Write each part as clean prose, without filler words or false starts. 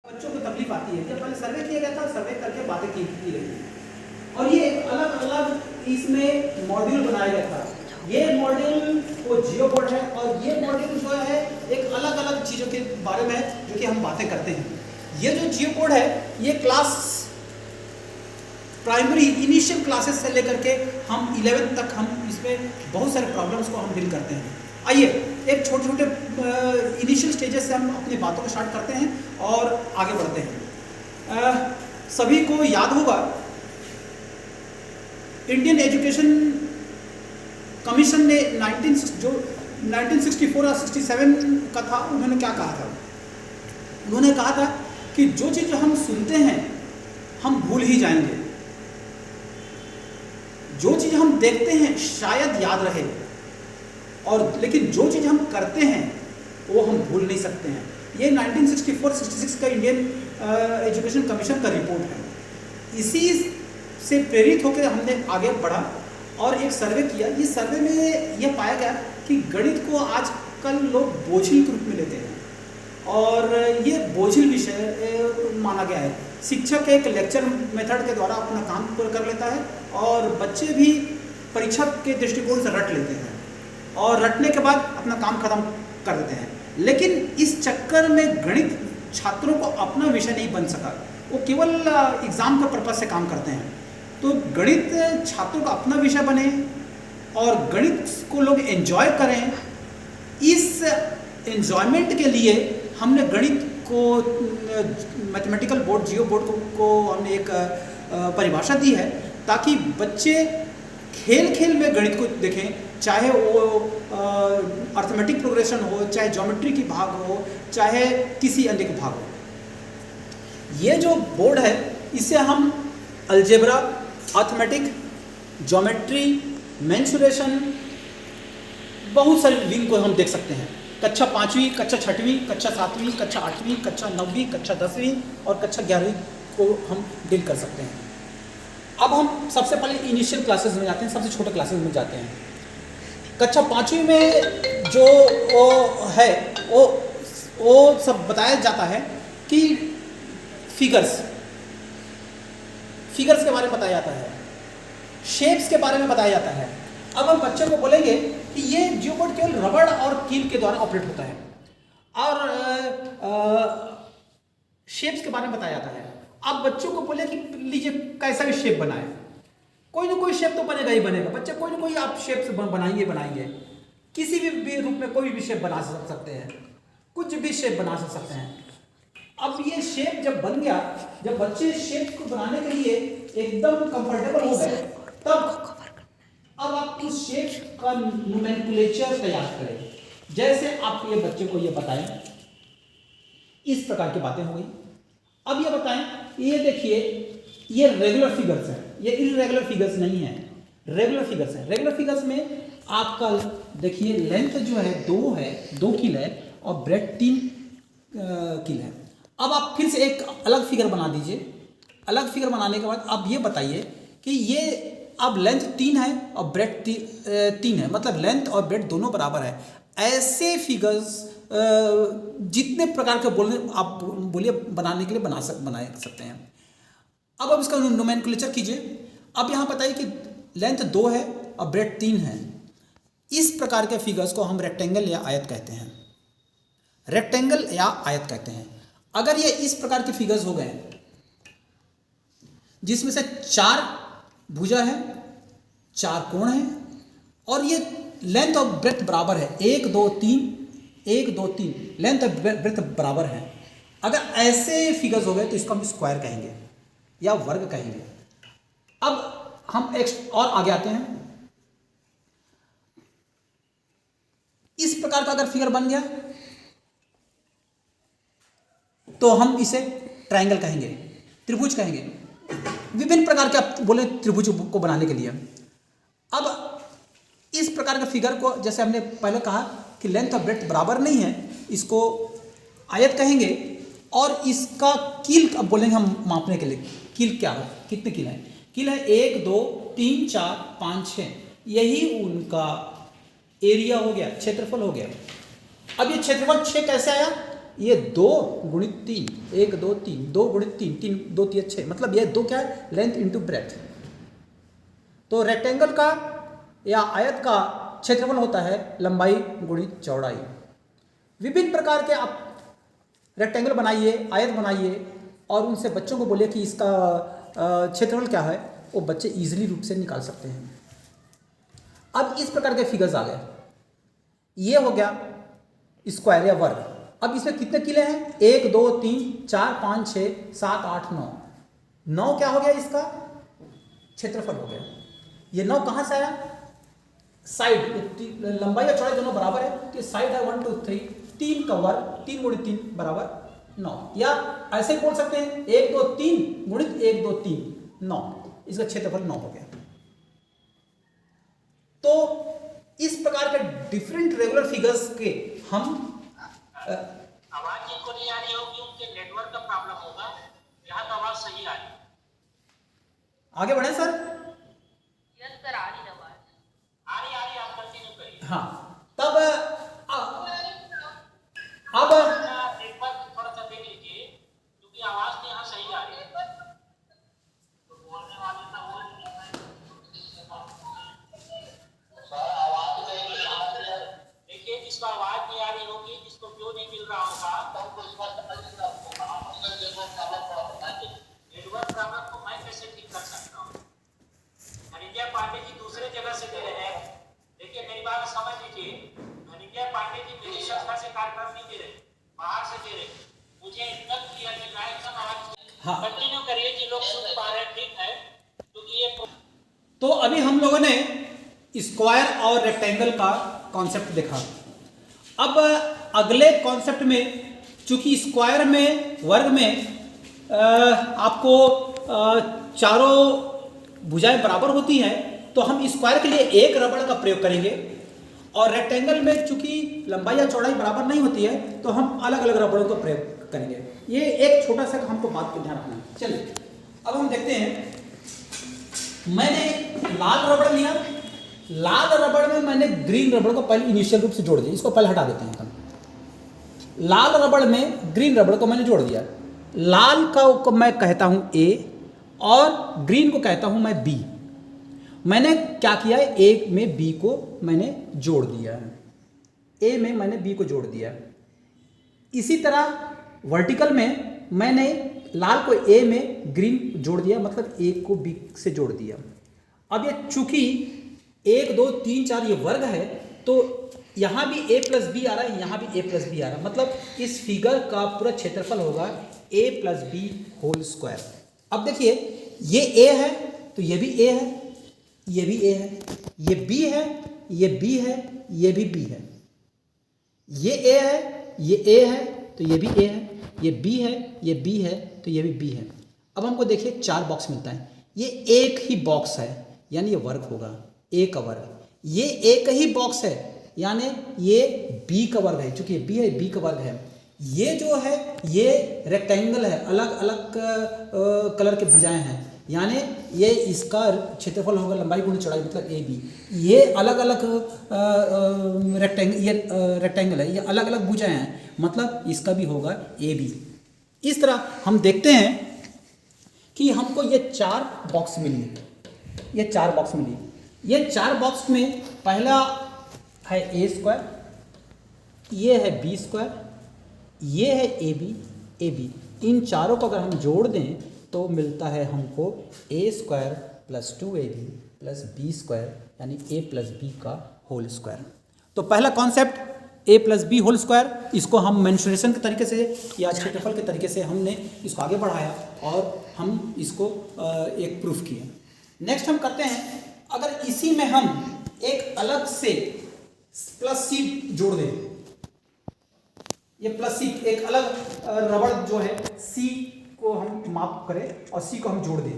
बच्चों को तकलीफ आती है। जब पहले सर्वे किया गया था, सर्वे करके बातें की गई और ये अलग अलग इसमें मॉड्यूल बनाया गया था। ये मॉड्यूल वो जियो बोर्ड है और ये मॉड्यूल जो है एक अलग अलग चीज़ों के बारे में है जो कि हम बातें करते हैं। ये जो जियो बोर्ड है ये क्लास प्राइमरी इनिशियल क्लासेस से लेकर के हम 11th तक हम इसमें बहुत सारे प्रॉब्लम्स को हम डील करते हैं। आइए एक छोटे छोटे इनिशियल स्टेजेस से हम अपनी बातों को स्टार्ट करते हैं और आगे बढ़ते हैं। सभी को याद होगा इंडियन एजुकेशन कमीशन ने 1964 या 67 का था, उन्होंने क्या कहा था? उन्होंने कहा था कि जो चीज़ हम सुनते हैं हम भूल ही जाएंगे, जो चीज़ हम देखते हैं शायद याद रहे, और लेकिन जो चीज़ हम करते हैं वो हम भूल नहीं सकते हैं। ये 1964-66 का इंडियन एजुकेशन कमीशन का रिपोर्ट है। इसी से प्रेरित होकर हमने आगे बढ़ा और एक सर्वे किया। ये सर्वे में यह पाया गया कि गणित को आजकल लोग बोझिल के रूप में लेते हैं और ये बोझिल विषय माना गया है। शिक्षक एक लेक्चर मेथड के द्वारा अपना काम पूरा कर लेता है और बच्चे भी परीक्षा के दृष्टिकोण से रट लेते हैं और रटने के बाद अपना काम खत्म कर देते हैं। लेकिन इस चक्कर में गणित छात्रों को अपना विषय नहीं बन सका, वो केवल एग्ज़ाम का पर्पज़ से काम करते हैं। तो गणित छात्रों का अपना विषय बने और गणित को लोग एंजॉय करें। इस एंजॉयमेंट के लिए हमने गणित को मैथमेटिकल बोर्ड जियो बोर्ड को हमने एक परिभाषा दी है ताकि बच्चे खेल खेल में गणित को देखें, चाहे वो अर्थमेटिक प्रोग्रेशन हो, चाहे ज्योमेट्री की भाग हो, चाहे किसी अन्य का भाग हो। ये जो बोर्ड है इसे हम अलजेब्रा, अर्थमेटिक, ज्योमेट्री, मेंसुरेशन, बहुत सारे विंग को हम देख सकते हैं। कक्षा 5वीं, कक्षा 6वीं, कक्षा 7वीं, कक्षा 8वीं, कक्षा 9वीं, कक्षा 10वीं और कक्षा 11वीं को हम डील कर सकते हैं। अब हम सबसे पहले इनिशियल क्लासेस में जाते हैं, सबसे छोटे क्लासेस में जाते हैं। कक्षा 5वीं में जो है वो सब बताया जाता है कि फिगर्स के बारे में बताया जाता है, शेप्स के बारे में बताया जाता है। अब हम बच्चे को बोलेंगे कि ये जियो बोर्ड केवल रबड़ और कील के द्वारा ऑपरेट होता है और शेप्स के बारे में बताया जाता है। अब बच्चों को बोले कि लीजिए कैसा भी शेप बनाए, कोई ना कोई शेप तो बनेगा ही बनेगा। बच्चे कोई ना कोई आप शेप बनाएंगे, किसी भी रूप में कोई भी शेप बना सकते हैं, कुछ भी शेप बना सकते हैं। अब ये शेप जब बन गया, जब बच्चे शेप को बनाने के लिए एकदम कंफर्टेबल हो गए, तब अब आप उस शेप का नोमेनक्लेचर तैयार करें। जैसे आप ये बच्चे को ये बताएं, इस प्रकार की बातें हो गई। अब ये बताएं, ये देखिए ये रेगुलर फिगर्स हैं, ये इररेगुलर फिगर्स नहीं है, रेगुलर फिगर्स हैं। रेगुलर फिगर्स में आपका देखिए लेंथ जो है 2 कील है और ब्रेड 3 कील है। अब आप फिर से एक अलग फिगर बना दीजिए। अलग फिगर बनाने के बाद अब ये बताइए कि ये अब लेंथ 3 है और ब्रेड 3 है, मतलब लेंथ और ब्रेड दोनों बराबर है। ऐसे फिगर्स जितने प्रकार के आप बोलिए बनाने के लिए बना सकते हैं। अब आप इसका नोमेनक्लेचर कीजिए। अब यहाँ बताइए कि लेंथ 2 है और ब्रेड 3 है। इस प्रकार के फिगर्स को हम रेक्टेंगल या आयत कहते हैं। रेक्टेंगल या आयत कहते हैं। अगर ये इस प्रकार के फिगर्स हो गए जिसमें से 4 भुजा है, 4 कोण है और ये लेंथ और ब्रेथ बराबर है, 1 2 3 लेंथ और ब्रेथ बराबर है। अगर ऐसे फिगर्स हो गए तो इसको हम स्क्वायर कहेंगे या वर्ग कहेंगे। अब हम एक और आगे आते हैं। इस प्रकार का अगर फिगर बन गया तो हम इसे ट्रायंगल कहेंगे, त्रिभुज कहेंगे। विभिन्न प्रकार के आप बोले त्रिभुज को बनाने के लिए। अब इस प्रकार के फिगर को जैसे हमने पहले कहा कि लेंथ और ब्रेथ बराबर नहीं है, इसको आयत कहेंगे और इसका कील अब बोलेंगे हम मापने के लिए। कील क्या है, कितने कील है? कील है 1 2 3 4 5 6, यही उनका एरिया हो गया, क्षेत्रफल हो गया। अब ये क्षेत्रफल 6 कैसे आया? ये 2 गुणित 3, 1 2 3, 2 गुणित 3, 3 2 3 6, मतलब ये 2 क्या है, लेंथ इंटू ब्रेथ। तो रेक्टेंगल का या आयत का क्षेत्रफल होता है लंबाई गुणित चौड़ाई। विभिन्न प्रकार के आप रेक्टेंगल बनाइए, आयत बनाइए और उनसे बच्चों को बोलिए कि इसका क्षेत्रफल क्या है, वो बच्चे इजीली रूप से निकाल सकते हैं। अब इस प्रकार के फिगर्स आ गए, ये हो गया स्क्वायर या वर्ग। अब इसमें कितने किले हैं, 1 2 3 4 5 6 7 8 9, 9 क्या हो गया, इसका क्षेत्रफल हो गया। ये 9 कहां से आया, साइड, लंबाई और चौड़ाई दोनों बराबर है, तो साइड है 1 2 3, 3 का वर्ग, 3 गुणित 3 बराबर 9, या ऐसे बोल सकते हैं 1 2 3 गुणित 1 2 3 9, इसका क्षेत्रफल 9 हो गया। तो इस प्रकार के डिफरेंट रेगुलर फिगर्स के हम आवाज जिनको नहीं आ रही होगी उनके नेटवर्क का प्रॉब्लम होगा, यहाँ तो आवाज सही आ रही। आगे बढ़े सर। यस सर, आ रही आवाज, आ रही, आप कंटिन्यू करिए। हाँ, तब अब नेटवर्क थोड़ा सा देख लीजिए क्योंकि आवाज तो यहाँ सही आ रही है। तो बोलने वाले का वो देखिए, जिसको आवाज नहीं आ रही होगी, जिसको क्यों नहीं मिल रहा होगा, नेटवर्क प्रॉब्लम को मैं कैसे ठीक कर सकता हूँ। धनंजय पांडे जी दूसरे जगह से दे रहे हैं, देखिए मेरी बात समझ लीजिए। धनंजय पांडे जी मेरी संस्था से कार्यक्रम नहीं दे रहे, बाहर से दे रहे, मुझे इतना किया कि एकदम आवाज कंटिन्यू करिए जी, लोग सुन पा रहे हैं, ठीक है, क्योंकि ये तो अभी हम लोगों ने स्क्वायर और रेक्टेंगल का कॉन्सेप्ट देखा। अब अगले कॉन्सेप्ट में, चूंकि स्क्वायर में, वर्ग में आपको चारों भुजाएं बराबर होती हैं, तो हम स्क्वायर के लिए एक रबड़ का प्रयोग करेंगे, और रेक्टेंगल में चूंकि लंबाई या चौड़ाई बराबर नहीं होती है, तो हम अलग अलग रबड़ों का प्रयोग करेंगे। ये एक छोटा सा हमको बात को ध्यान रखना है। चलिए अब हम देखते हैं, मैंने लाल रबड़ लिया, लाल रबड़ में मैंने ग्रीन रबड़ को पहले इनिशियल रूप से जोड़ दिया, इसको पहले हटा देते हैं हम। लाल रबड़ में ग्रीन रबड़ को मैंने जोड़ दिया, लाल को मैं कहता हूं ए और ग्रीन को कहता हूं मैं बी। मैंने क्या किया है, ए में बी को मैंने जोड़ दिया है, ए में मैंने बी को जोड़ दिया। इसी तरह वर्टिकल में मैंने लाल को ए में ग्रीन जोड़ दिया, मतलब ए को बी से जोड़ दिया। अब ये चूंकि 1 2 3 4 ये वर्ग है, तो यहाँ भी a प्लस बी आ रहा है, यहाँ भी a प्लस बी आ रहा है, मतलब इस फिगर का पूरा क्षेत्रफल होगा a plus B whole square. अब देखिए, ये a है तो ये भी a है, ये भी a है, ये b है, ये b है, ये भी b है, ये a है, ये a है तो ये भी a है, ये b है, ये b है तो ये भी b है। अब हमको देखिए 4 बॉक्स मिलता है, ये एक ही बॉक्स है यानी ये वर्ग होगा, a का वर्ग। ये एक ही बॉक्स है यानी ये b का वर्ग है, चूंकि ये b है, b का वर्ग है। ये जो है ये रेक्टेंगल है, अलग अलग कलर के भुजाएं हैं, यानी ये इसका क्षेत्रफल होगा लंबाई गुणित चौड़ाई, मतलब ए बी। ये अलग अलग रेक्टेंगल है, ये अलग अलग भुजाएं हैं, मतलब इसका भी होगा ए बी। इस तरह हम देखते हैं कि हमको ये 4 बॉक्स मिली, ये 4 बॉक्स मिली। ये 4 बॉक्स में पहला है ए स्क्वायर, ये है बी स्क्वायर, ये है ए बी। इन चारों को अगर हम जोड़ दें तो मिलता है हमको A square plus 2ab plus B square यानी ए प्लस बी का होल स्क्वायर। तो पहला concept A plus B whole square, इसको हम मेंशुरेशन के तरीके से या क्षेत्रफल के तरीके से हमने इसको आगे बढ़ाया और हम इसको एक प्रूफ किए। नेक्स्ट हम करते हैं, अगर इसी में हम एक अलग से प्लस सी जोड़ दें, ये प्लस सी एक अलग रबड़ जो है सी को हम माप करें और सी को हम जोड़ दें,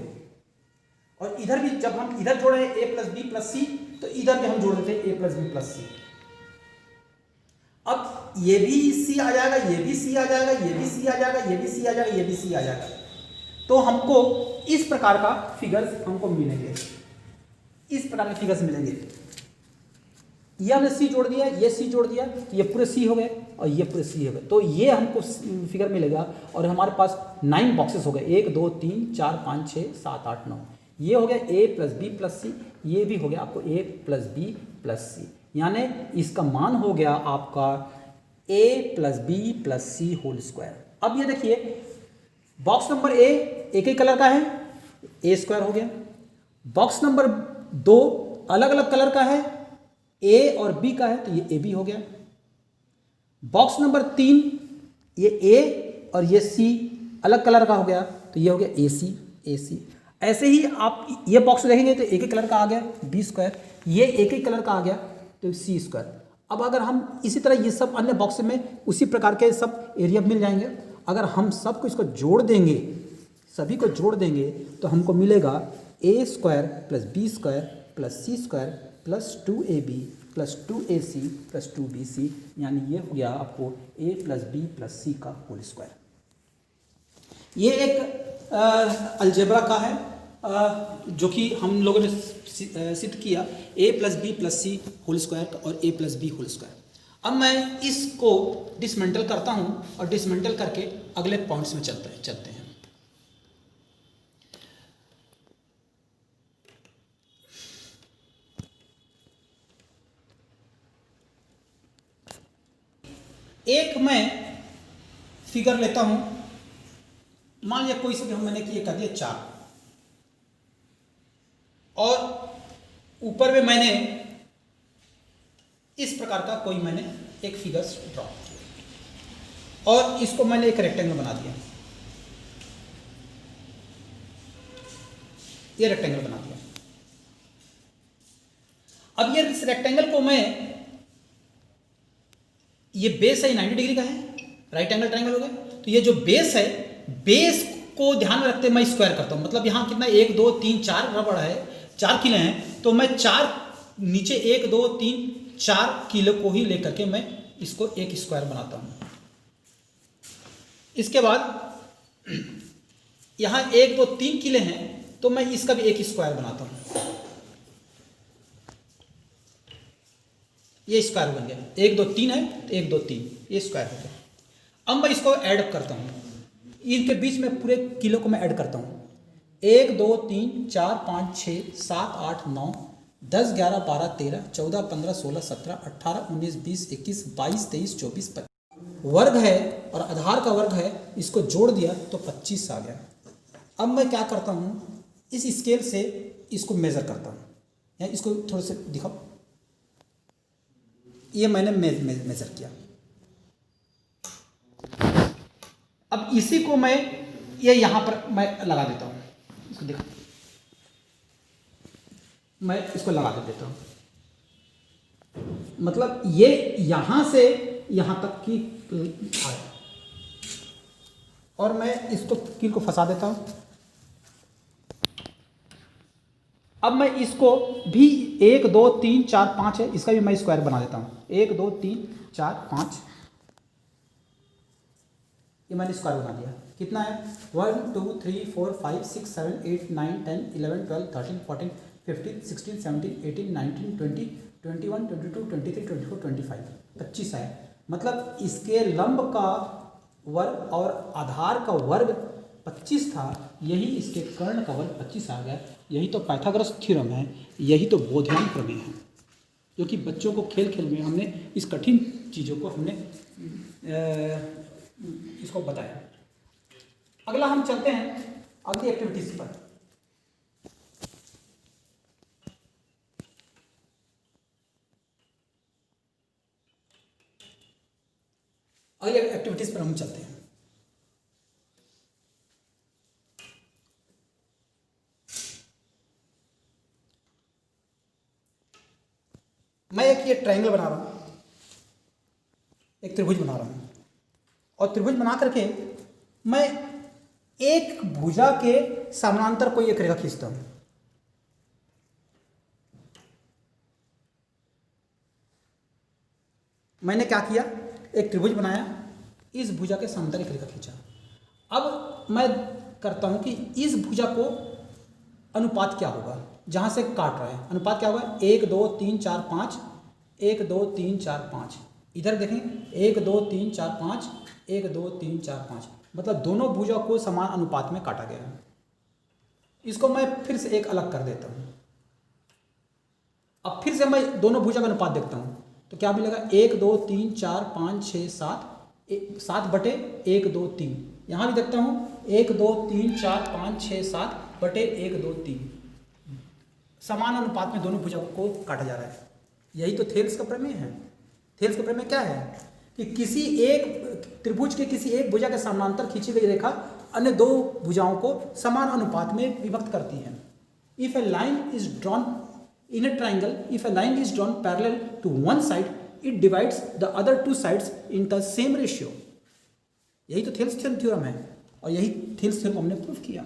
और इधर भी जब हम इधर जोड़े ए प्लस बी प्लस सी, तो इधर भी हम जोड़ देते हैं ए प्लस बी प्लस सी। अब ये भी सी आ जाएगा, ये भी सी आ जाएगा, ये भी सी आ जाएगा, ये भी सी आ जाएगा, ये भी सी आ जाएगा। तो हमको इस प्रकार का फिगर्स हमको मिलेंगे, इस प्रकार के फिगर्स मिलेंगे। ये हमने सी जोड़ दिया, ये सी जोड़ दिया, तो ये पूरे सी हो गए और ये पूरे सी हो गए, तो ये हमको फिगर मिलेगा। और हमारे पास 9 बॉक्सेस हो गए, 1 2 3 4 5 6 7 8 9। ये हो गया ए प्लस बी प्लस सी, ये भी हो गया आपको ए प्लस बी प्लस सी, यानी इसका मान हो गया आपका ए plus B plus C whole square. अब ये देखिए बॉक्स नंबर ए एक ही कलर का है, ए स्क्वायर हो गया। बॉक्स नंबर 2 अलग अलग कलर का है, ए और बी का है, तो ये ए बी हो गया। बॉक्स नंबर 3 ये ए और ये सी अलग कलर का हो गया, तो ये हो गया ए सी ए सी। ऐसे ही आप ये बॉक्स देखेंगे तो एक ही कलर का आ गया बी स्क्वायर, ये एक ही कलर का आ गया तो सी स्क्वायर। अब अगर हम इसी तरह ये सब अन्य बॉक्स में उसी प्रकार के सब एरिया मिल जाएंगे, अगर हम सबको इसको जोड़ देंगे, सभी को जोड़ देंगे, तो हमको मिलेगा A square plus B square plus C square plus 2ab plus 2ac plus 2bc, यानी ये हो गया आपको a plus B plus C का होल स्क्वायर। ये एक अलजेब्रा का है जो कि हम लोगों ने सिद्ध किया, a plus B plus C whole square और a plus B whole square. अब मैं इसको डिसमेंटल करता हूँ और डिसमेंटल करके अगले पॉइंट्स में चलते हैं। एक मैं फिगर लेता हूं, मान लिया कोई से भी हम मैंने किए कर दिया 4, और ऊपर में मैंने इस प्रकार का कोई मैंने एक फिगर ड्रॉ किया और इसको मैंने एक रेक्टेंगल बना दिया, ये रेक्टेंगल बना दिया। अब ये इस रेक्टेंगल को मैं, ये बेस है 90 डिग्री का है, राइट एंगल ट्रायंगल हो गया, तो ये जो बेस है, बेस को ध्यान में रखते मैं स्क्वायर करता हूं। मतलब यहां कितना 1 2 3 4 रबड़ है, 4 किले हैं, तो मैं 4 नीचे 1 2 3 4 किलो को ही लेकर के मैं इसको एक स्क्वायर बनाता हूं। इसके बाद यहां 1 2 3 किले हैं, तो मैं इसका भी एक स्क्वायर बनाता हूं, ये स्क्वायर बन गया। 1 2 3 है तो 1 2 3 ये स्क्वायर हो गया। अब मैं इसको ऐड करता हूँ, इनके बीच में पूरे किलो को मैं ऐड करता हूँ। 1 2 3 4 5 6 7 8 9 10 11 12 13 14 15 16 17 18 19 20 21 22 23 24 25 वर्ग है और आधार का वर्ग है, इसको जोड़ दिया तो 25 आ गया। अब मैं क्या करता हूँ, इस स्केल से इसको मेजर करता हूँ, या इसको थोड़े से दिखाओ, ये मैंने मेजर किया। अब इसी को मैं ये यहां पर मैं लगा देता हूं, इसको देखो, मैं इसको लगा देता हूं। मतलब ये यहां से यहां तक की आए, और मैं इसको कील को फंसा देता हूं। अब मैं इसको भी 1 2 3 4 5 है, इसका भी मैं स्क्वायर बना देता हूं। 1 2 3 4 5, ये मैंने स्क्वायर बना दिया। कितना है 1 2 3 4 5 6 7 8 9 10 11 12 13 14 15 16 17 18 19 20 21 22 23 24 25 25 है। मतलब इसके लंब का वर्ग और आधार का वर्ग 25 था, यही इसके कर्ण का वर्ग 25 आ गया। यही तो पाइथागोरस थ्योरम है, यही तो बोधमान प्रमेय है, जो कि बच्चों को खेल खेल में हमने इस कठिन चीज़ों को हमने इसको बताया। अगला हम चलते हैं अगली एक्टिविटीज पर। अगली एक्टिविटीज पर हम चलते हैं। मैं एक ये ट्रायंगल बना रहा हूं, एक त्रिभुज बना रहा हूं, और त्रिभुज बना करके मैं एक भुजा के समानांतर कोई एक रेखा खींचता हूं। मैंने क्या किया, एक त्रिभुज बनाया, इस भुजा के समांतर एक रेखा खींचा। अब मैं करता हूं कि इस भुजा को अनुपात क्या होगा, जहां से काट रहा है अनुपात क्या होगा, 1 2 3 4 5 1 2 3 4 5, इधर देखें 1 2 3 4 5, 1 2 3 4 5, मतलब दोनों भुजा को समान अनुपात में काटा गया है। इसको मैं फिर से एक अलग कर देता हूँ। अब फिर से मैं दोनों भुजा का अनुपात देखता हूँ तो क्या मिलेगा, 1 2 3 4 5 6 7, 7 बटे 1 2 3। यहाँ भी देखता हूँ 1 2 3 4 5 6 7 बटे 1 2 3, समान अनुपात में दोनों भुजाओं को काटा जा रहा है। यही तो थेल्स का प्रमेय है। थेल्स का प्रमेय क्या है कि किसी एक त्रिभुज के किसी एक भुजा के समानांतर खींची गई रेखा अन्य दो भुजाओं को समान अनुपात में विभक्त करती है। If a line is drawn in a triangle, if a line is drawn parallel to one side, it divides the other two sides in the same ratio. यही तो थेल्स थ्योरम है और यही थेल्स थ्योरम हमने prove किया।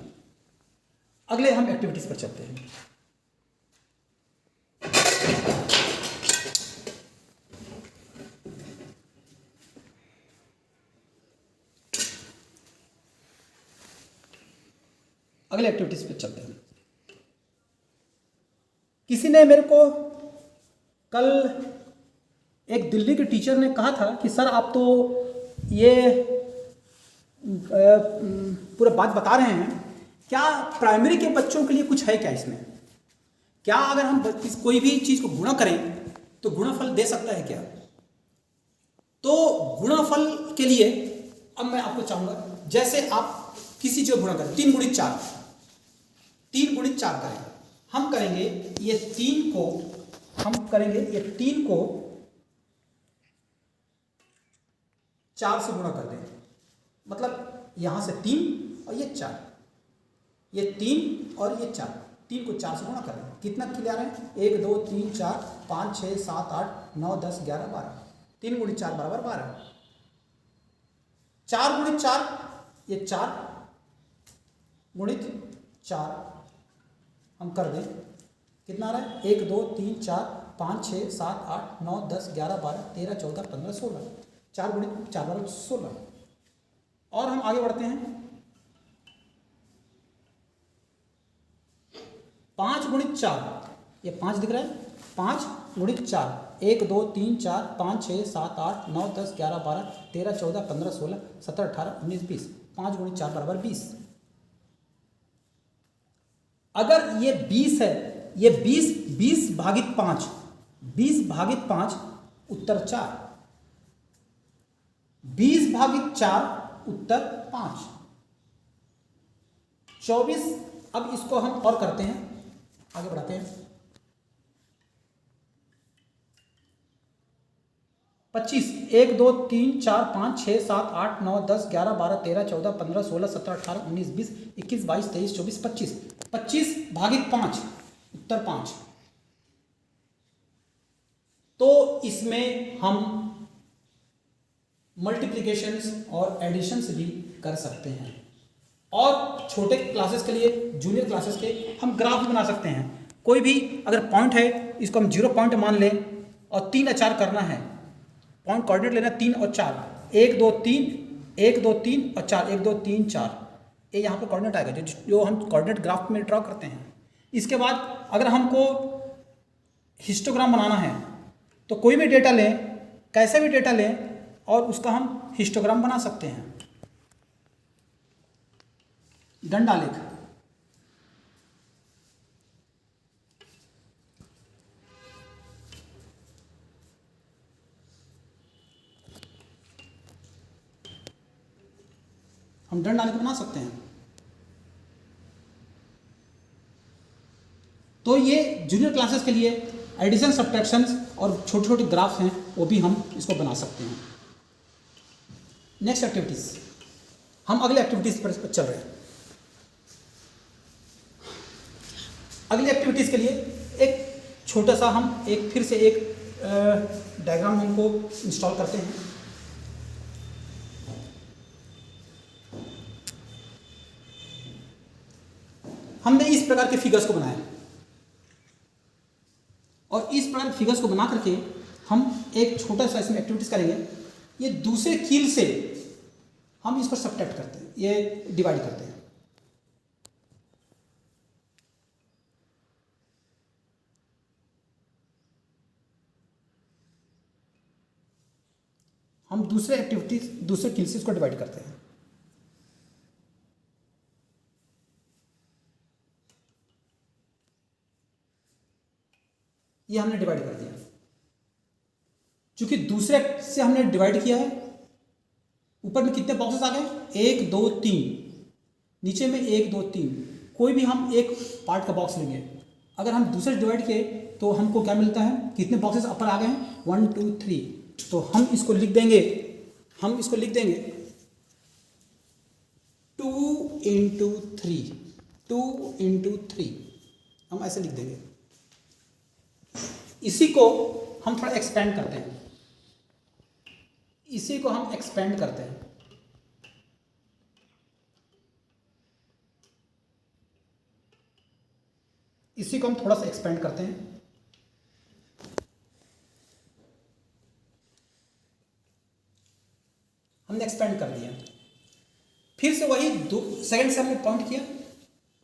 अगले हम activities पर चलते हैं। अगले एक्टिविटीज पे चलते हैं। किसी ने मेरे को कल, एक दिल्ली के टीचर ने कहा था कि सर आप तो ये पूरा बात बता रहे हैं, क्या प्राइमरी के बच्चों के लिए कुछ है क्या इसमें? क्या अगर हम कोई भी चीज़ को गुणा करें तो गुणनफल दे सकता है क्या? तो गुणनफल के लिए अब मैं आपको चाहूँगा, जैसे आप किसी चीज़ को गुणा करें, 3 गुणित 4, 3 गुणित 4 करें। हम करेंगे ये 3 को, हम करेंगे ये 3 को 4 से गुणा कर दें, मतलब यहाँ से 3 और ये 4, ये 3 और ये 4, 3 को 4 से गुणा कर दें। कितना क्लियर है? 1 2 3 4 5 6 7 8 9 10 11 12, 3 गुणित 4 बराबर 12, 4 गुणित 4, ये 4 गुणित 4 हम कर दें, कितना आ रहा है? 1 2 3 4 5 6 7 8 9 10 11 12 13 14 15 16, 4 गुणित 4 बराबर 16। और हम आगे बढ़ते हैं, 5 गुणित 4, ये 5 दिख रहा है, 5 गुणित 4, 1 2 3 4 5 6 7 8 9 10 11 12 13 14 15 16 17 18 19 20, 5 गुणित 4 बराबर 20। अगर ये 20 है, ये 20 भागित 5, 20 भागित 5 उत्तर 4, 20 भागित 4 उत्तर 5, 24। अब इसको हम और करते हैं, आगे बढ़ाते हैं, 25, 1 2 3 4 5 6 7 8 9 10 11 12 13 14 15 16 17 18 19 20 21 22 23 24 25, 25 भागित 5 उत्तर 5। तो इसमें हम मल्टीप्लिकेशंस और एडिशंस भी कर सकते हैं, और छोटे क्लासेस के लिए, जूनियर क्लासेस के, हम ग्राफ बना सकते हैं। कोई भी अगर पॉइंट है, इसको हम 0 पॉइंट मान लें और 3 या 4 करना है, पॉइंट कोऑर्डिनेट लेना 3 और 4, 1 2 3 1 2 3 और 4, 1 2 3 4, ये यहाँ पर कोऑर्डिनेट आएगा जो हम कोऑर्डिनेट ग्राफ में ड्रॉ करते हैं। इसके बाद अगर हमको हिस्टोग्राम बनाना है तो कोई भी डेटा लें, कैसे भी डेटा लें, और उसका हम हिस्टोग्राम बना सकते हैं। दंडालेख, हम दंडालेख बना सकते हैं। तो ये जूनियर क्लासेस के लिए एडिशन, सब्ट्रैक्शंस और छोटे छोटे ग्राफ्स हैं, वो भी हम इसको बना सकते हैं। नेक्स्ट एक्टिविटीज, हम अगले एक्टिविटीज पर चल रहे हैं। अगली एक्टिविटीज के लिए एक छोटा सा हम फिर से एक डायग्राम हमको इंस्टॉल करते हैं। हमने इस प्रकार के फिगर्स को बनाया और इस प्रकार के फिगर्स को बना करके हम एक छोटा सा इसमें एक्टिविटीज करेंगे। ये दूसरे कील से हम इसको सब्ट्रैक्ट करते हैं, ये डिवाइड करते हैं। हम दूसरे एक्टिविटीज, दूसरे किल्सेस को डिवाइड करते हैं। ये हमने डिवाइड कर दिया। चूंकि दूसरे से हमने डिवाइड किया है, ऊपर में कितने बॉक्सेस आ गए, 1 2 3, नीचे में 1 2 3। कोई भी हम एक पार्ट का बॉक्स लेंगे, अगर हम दूसरे डिवाइड किए तो हमको क्या मिलता है, कितने बॉक्सेस अपर आ गए हैं, 1 2 3। तो हम इसको लिख देंगे 2 इंटू 3, 2 इंटू 3, हम ऐसे लिख देंगे। इसी को हम थोड़ा एक्सपेंड करते हैं, इसी को हम एक्सपेंड करते हैं। इसी को हम थोड़ा सा एक्सपेंड करते हैं। हमने एक्सपेंड कर दिया। फिर से वही सेकंड से हमने पॉइंट किया।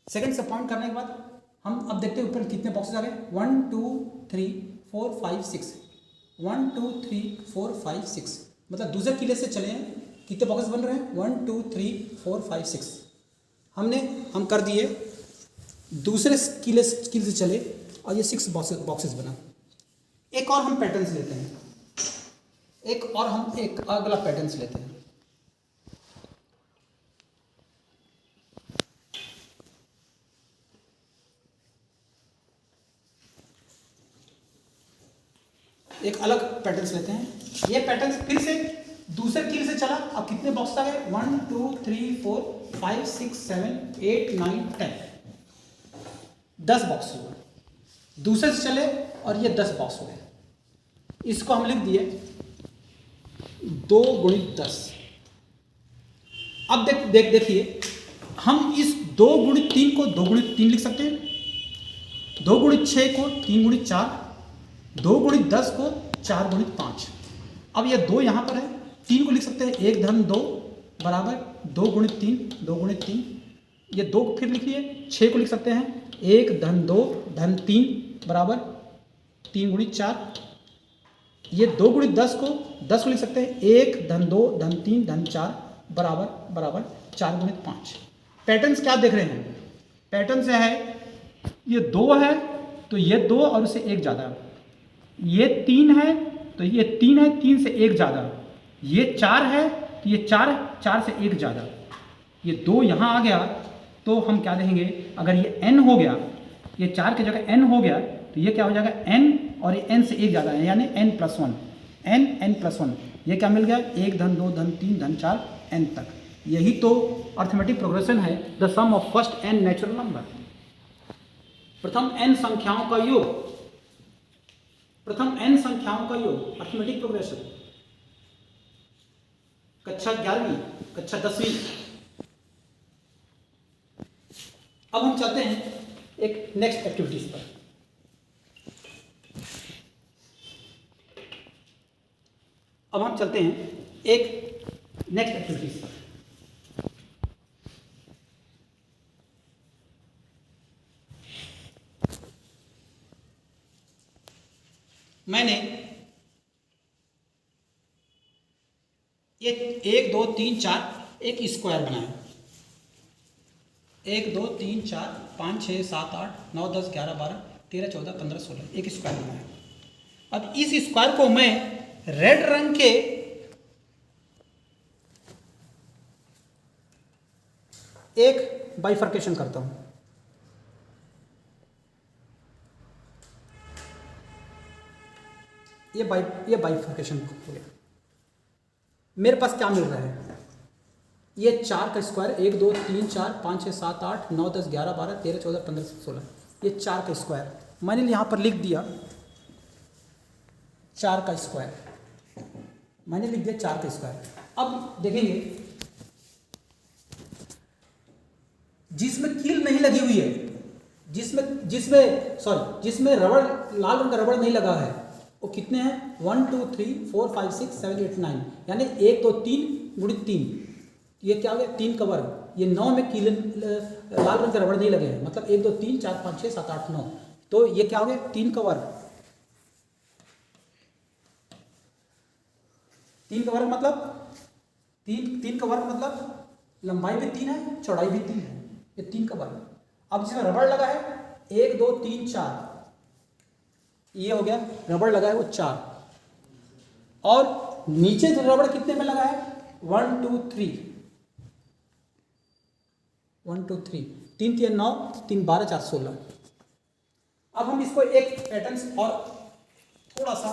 सेकंड से पॉइंट करने के बाद हम अब देखते हैं ऊपर कितने बॉक्सेस आ गए, 1 2 3 4 5 6, 1 2 3 4 5 6। मतलब दूसरे किले से चले हैं, कितने बॉक्सेस बन रहे हैं, 1 2 3 4 5 6। हम कर दिए। दूसरे किले से चले और ये 6 बॉक्सेस बना। एक और हम पैटर्न्स लेते हैं, एक अगला पैटर्न्स लेते हैं। एक अलग पैटर्न्स लेते हैं। ये पैटर्न्स फिर से दूसरे कील से चला, अब कितने बॉक्स आ गए, 1 2 3 4 5 6 7 8 9 10, 10 बॉक्स हुए। दूसरे से चले और ये 10 बॉक्स हुए। इसको हम लिख दिए 2 गुणित 10। अब देखिए, हम इस 2 गुणित 3 को 2 गुणित 3 लिख सकते हैं, 2 गुणित 6 को 3 गुणित 4, 2 गुणित 10 को 4 गुणित 5। अब ये 2 यहाँ पर है, 3 को लिख सकते हैं 1 धन 2 बराबर 2 गुणित 3, 2 गुणित 3। ये 2 फिर लिखिए, 6 को लिख सकते हैं 1 धन 2 धन 3 बराबर 3 गुणित 4। ये 2 गुणित 10 को लिख सकते हैं 1 धन 2 धन 3 धन 4 बराबर 4 गुणित 5। पैटर्न्स क्या देख रहे हैं, पैटर्न से है, ये 2 है तो ये 2 और उससे 1 ज़्यादा, ये 3 है तो ये 3 है, 3 से 1 ज़्यादा, ये 4 है तो ये 4 से 1 ज़्यादा, ये 2 यहाँ आ गया तो हम क्या देखेंगे, अगर ये n हो गया, ये 4 की जगह n हो गया तो ये क्या हो जाएगा n, और ये n से 1 ज़्यादा है यानी n+1, n+1। ये क्या मिल गया, 1 धन 2 धन 3 धन 4 n तक। यही तो अर्थमेटिक प्रोग्रेशन है, the sum of first n natural number, प्रथम n संख्याओं का योग, प्रथम n संख्याओं का योग, अर्थमेटिक प्रोग्रेशन। कक्षा 11वीं, कक्षा 10वीं। अब हम चलते हैं एक नेक्स्ट एक्टिविटीज पर। अब हम चलते हैं एक नेक्स्ट एक्टिविटीज पर। मैंने ये 1 2 3 4 एक स्क्वायर बनाया, 1 2 3 4 5 6 7 8 9 10 11 12 13 14 15 16, एक स्क्वायर बनाया। अब इस स्क्वायर को मैं रेड रंग के एक बाइफर्केशन करता हूं। ये बाइफर्केशन हो गया। मेरे पास क्या मिल रहा है, ये 4 का स्क्वायर, 1 2 3 4 5 6 7 8 9 10 11 12 13 14 15 16, ये 4 का स्क्वायर मैंने यहाँ पर लिख दिया। 4 का स्क्वायर मैंने लिख दिया, 4 का स्क्वायर। अब देखेंगे जिसमें कील नहीं लगी हुई है, जिसमें रबड़, लाल रंग का रबड़ नहीं लगा है, वो कितने हैं, 1 2 3 4 5 6 7 8 9, यानी 1 2 3 गुणित 3, ये क्या हो गया, 3 का वर्ग। ये 9 में कील लाल रंग के रबड़ नहीं लगे हैं, मतलब 1 2 3 4 5 6 7 8 9, तो ये क्या हो गया, 3 का वर्ग। 3 का वर्ग मतलब 3 का वर्ग मतलब लंबाई भी 3 है, चौड़ाई भी 3 है, ये 3 का वर्ग। अब जिसमें रबड़ लगा है 1 2 3 4, ये हो गया रबड़ लगा है वो 4, और नीचे जो रबड़ कितने में लगा है 1 2 3, 1 2 3, 3 3 9, 3 12 4 16। अब हम इसको एक पैटर्न और थोड़ा सा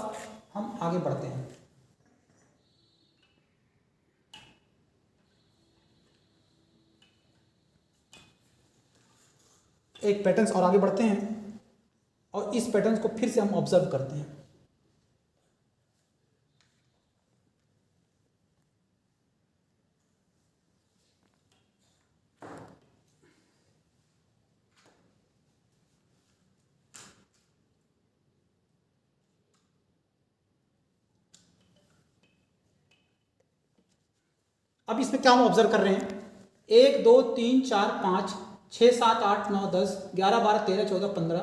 हम आगे बढ़ते हैं। एक पैटर्न और आगे बढ़ते हैं और इस पैटर्न को फिर से हम ऑब्जर्व करते हैं। अब इसमें क्या हम ऑब्जर्व कर रहे हैं, 1 2 3 4 5 6 7 8 9 10 11 12 13 14 15